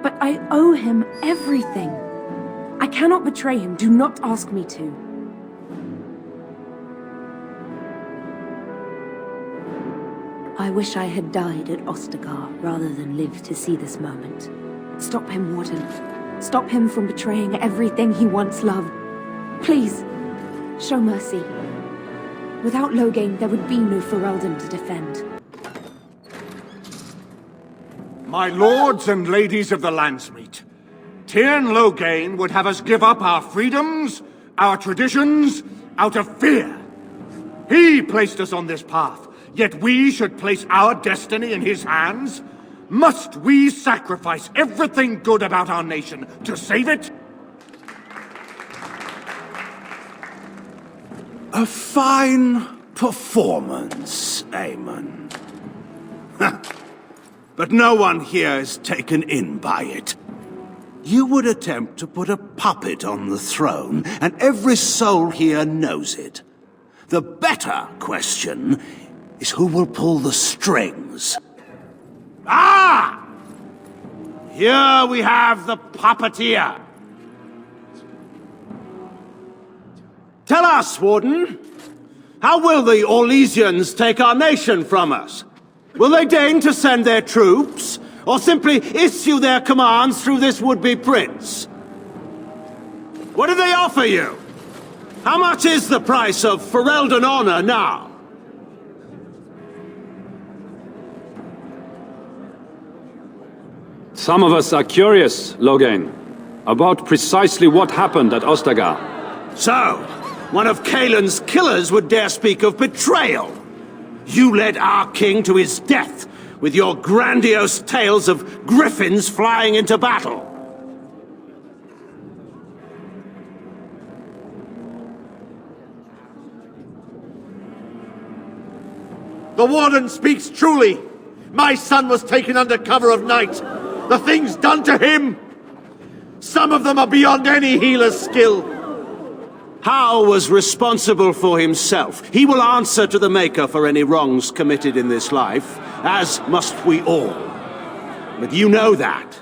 But I owe him everything. I cannot betray him. Do not ask me to. I wish I had died at Ostagar rather than lived to see this moment. Stop him, Warden. Stop him from betraying everything he once loved. Please, show mercy. Without Loghain, there would be no Ferelden to defend.
My lords and ladies of the Landsmeet, Tyrn Loghain would have us give up our freedoms, our traditions, out of fear. He placed us on this path, yet we should place our destiny in his hands? Must we sacrifice everything good about our nation to save it?
A fine performance, Aemon. But no one here is taken in by it. You would attempt to put a puppet on the throne, and every soul here knows it. The better question is who will pull the strings.
Ah! Here we have the puppeteer.
Tell us, Warden, how will the Orlesians take our nation from us? Will they deign to send their troops, or simply issue their commands through this would-be prince? What do they offer you? How much is the price of Ferelden honor now?
Some of us are curious, Loghain, about precisely what happened at Ostagar.
So, one of Kaelin's killers would dare speak of betrayal. You led our king to his death with your grandiose tales of griffins flying into battle.
The Warden speaks truly. My son was taken under cover of night. The things done to him, some of them are beyond any healer's skill.
Hal was responsible for himself. He will answer to the Maker for any wrongs committed in this life, as must we all. But you know that.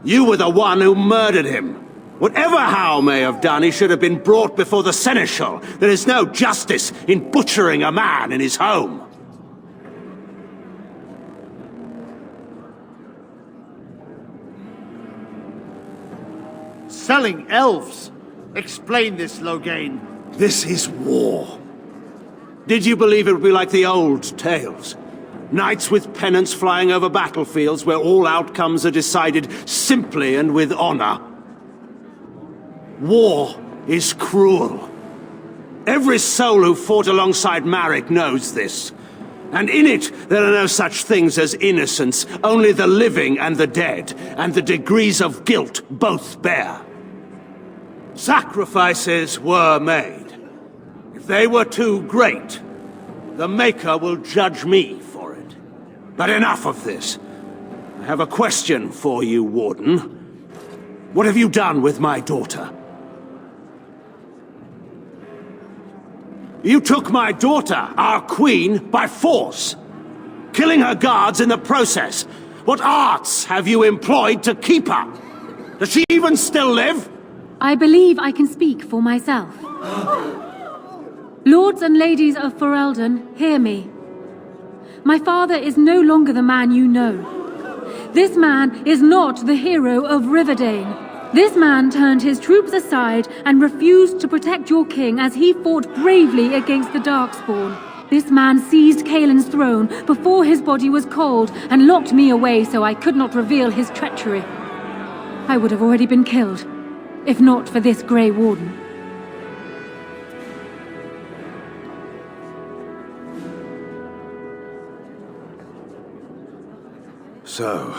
You were the one who murdered him. Whatever Hal may have done, he should have been brought before the Seneschal. There is no justice in butchering a man in his home.
Selling elves. Explain this, Loghain.
This is war. Did you believe it would be like the old tales? Knights with pennants flying over battlefields where all outcomes are decided simply and with honor. War is cruel. Every soul who fought alongside Marek knows this. And in it, there are no such things as innocence, only the living and the dead, and the degrees of guilt both bear. Sacrifices were made. If they were too great, the Maker will judge me for it. But enough of this. I have a question for you, Warden. What have you done with my daughter? You took my daughter, our queen, by force, killing her guards in the process. What arts have you employed to keep her? Does she even still live?
I believe I can speak for myself. Lords and ladies of Ferelden, hear me. My father is no longer the man you know. This man is not the hero of Riverdane. This man turned his troops aside and refused to protect your king as he fought bravely against the Darkspawn. This man seized Kaelin's throne before his body was cold and locked me away so I could not reveal his treachery. I would have already been killed, if not for this Grey Warden.
So,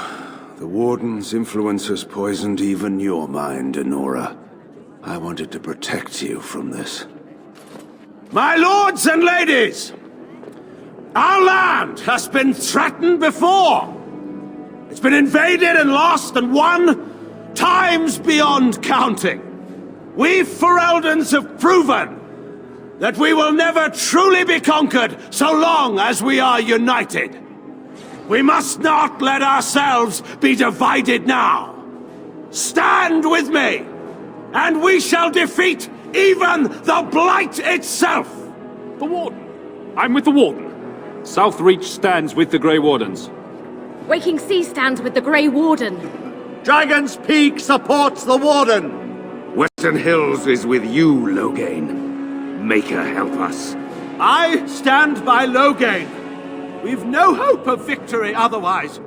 the Warden's influence has poisoned even your mind, Enora. I wanted to protect you from this. My lords and ladies! Our land has been threatened before! It's been invaded and lost and won times beyond counting. We Fereldans have proven that we will never truly be conquered so long as we are united. We must not let ourselves be divided now. Stand with me, and we shall defeat even the Blight itself!
The Warden. I'm with the Warden. Southreach stands with the Grey Wardens.
Waking Sea stands with the Grey Warden.
Dragon's Peak supports the Warden!
Western Hills is with you, Loghain. Maker, help us.
I stand by Loghain. We've no hope of victory otherwise.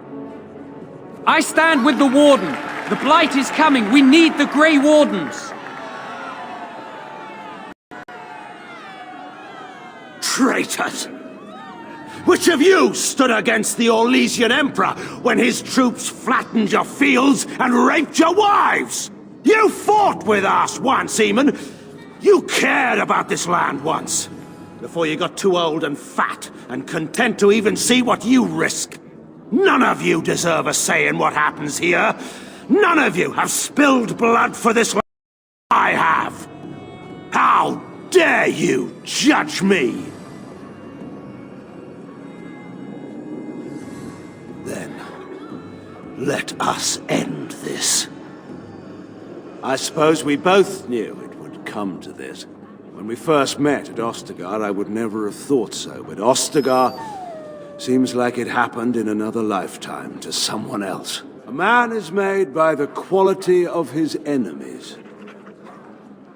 I stand with the Warden. The Blight is coming. We need the Grey Wardens.
Traitors! Which of you stood against the Orlesian Emperor when his troops flattened your fields and raped your wives? You fought with us once, Eamon. You cared about this land once. Before you got too old and fat and content to even see what you risk. None of you deserve a say in what happens here. None of you have spilled blood for this land. I have. How dare you judge me? Then, let us end this. I suppose we both knew it would come to this. When we first met at Ostagar, I would never have thought so, but Ostagar seems like it happened in another lifetime to someone else. A man is made by the quality of his enemies.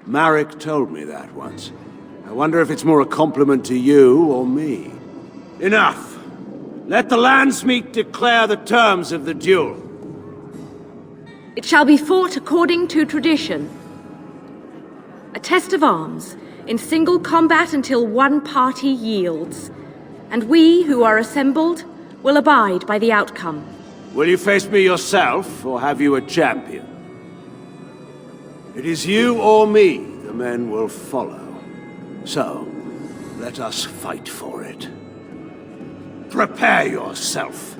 Marek told me that once. I wonder if it's more a compliment to you or me. Enough! Let the Landsmeet declare the terms of the duel.
It shall be fought according to tradition. A test of arms, in single combat until one party yields. And we, who are assembled, will abide by the outcome.
Will you face me yourself, or have you a champion? It is you or me the men will follow. So, let us fight for it. Prepare yourself.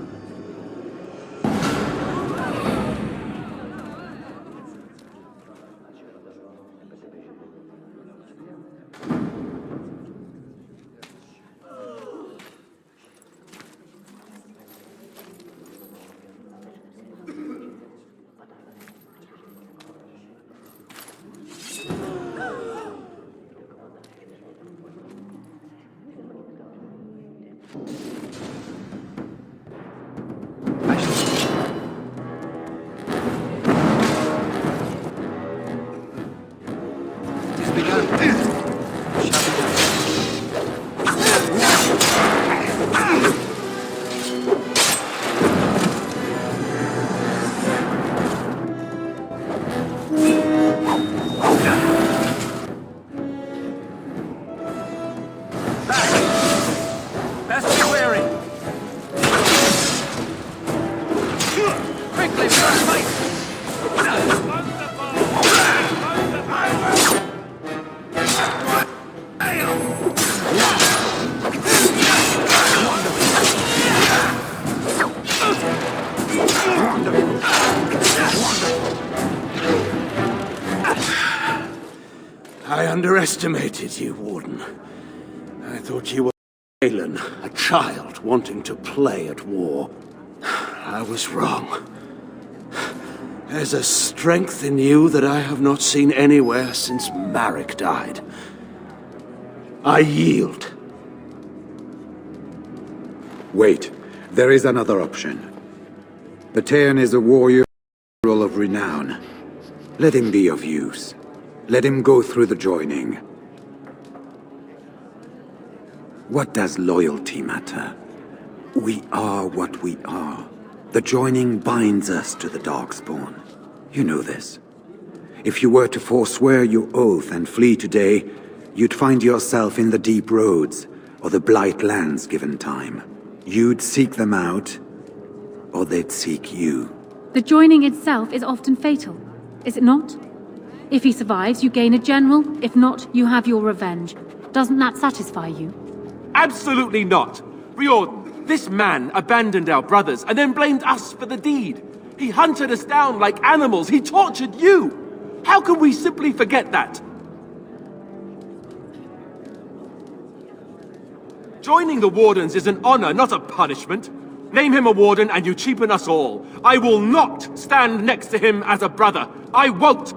I underestimated you, Warden. I thought you were Aelin, a child wanting to play at war. I was wrong. There's a strength in you that I have not seen anywhere since Marek died. I yield.
Wait, there is another option. Patean is a warrior of renown. Let him be of use. Let him go through the joining. What does loyalty matter? We are what we are. The joining binds us to the Darkspawn. You know this. If you were to forswear your oath and flee today, you'd find yourself in the deep roads, or the Blight lands given time. You'd seek them out, or they'd seek you.
The joining itself is often fatal, is it not? If he survives, you gain a general. If not, you have your revenge. Doesn't that satisfy you?
Absolutely not. Riordan, this man abandoned our brothers and then blamed us for the deed. He hunted us down like animals. He tortured you. How can we simply forget that? Joining the Wardens is an honor, not a punishment. Name him a Warden and you cheapen us all. I will not stand next to him as a brother. I won't!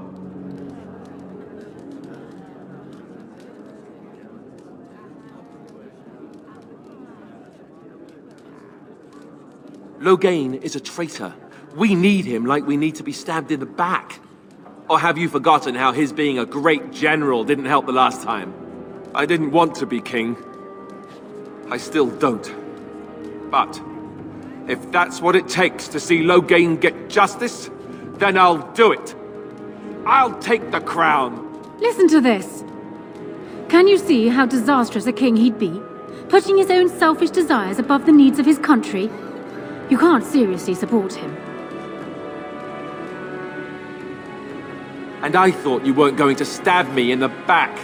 Loghain is a traitor. We need him like we need to be stabbed in the back. Or have you forgotten how his being a great general didn't help the last time? I didn't want to be king. I still don't. But if that's what it takes to see Loghain get justice, then I'll do it. I'll take the crown.
Listen to this. Can you see how disastrous a king he'd be? Putting his own selfish desires above the needs of his country? You can't seriously support him.
And I thought you weren't going to stab me in the back.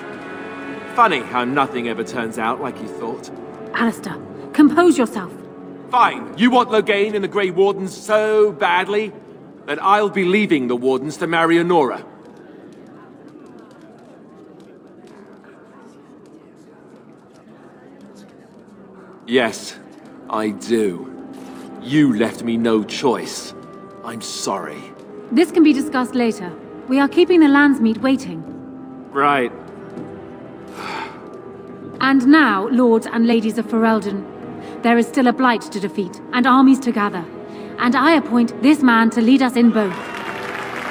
Funny how nothing ever turns out like you thought.
Alistair, compose yourself.
Fine. You want Loghain and the Grey Wardens so badly that I'll be leaving the Wardens to marry Honora. Yes, I do. You left me no choice. I'm sorry.
This can be discussed later. We are keeping the Landsmeet waiting.
Right.
And now, lords and ladies of Ferelden, there is still a blight to defeat, and armies to gather. And I appoint this man to lead us in both.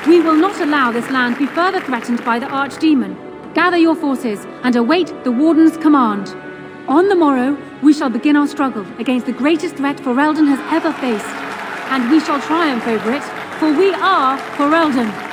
We will not allow this land be further threatened by the Archdemon. Gather your forces, and await the Warden's command. On the morrow, we shall begin our struggle against the greatest threat Ferelden has ever faced. And we shall triumph over it, for we are Ferelden.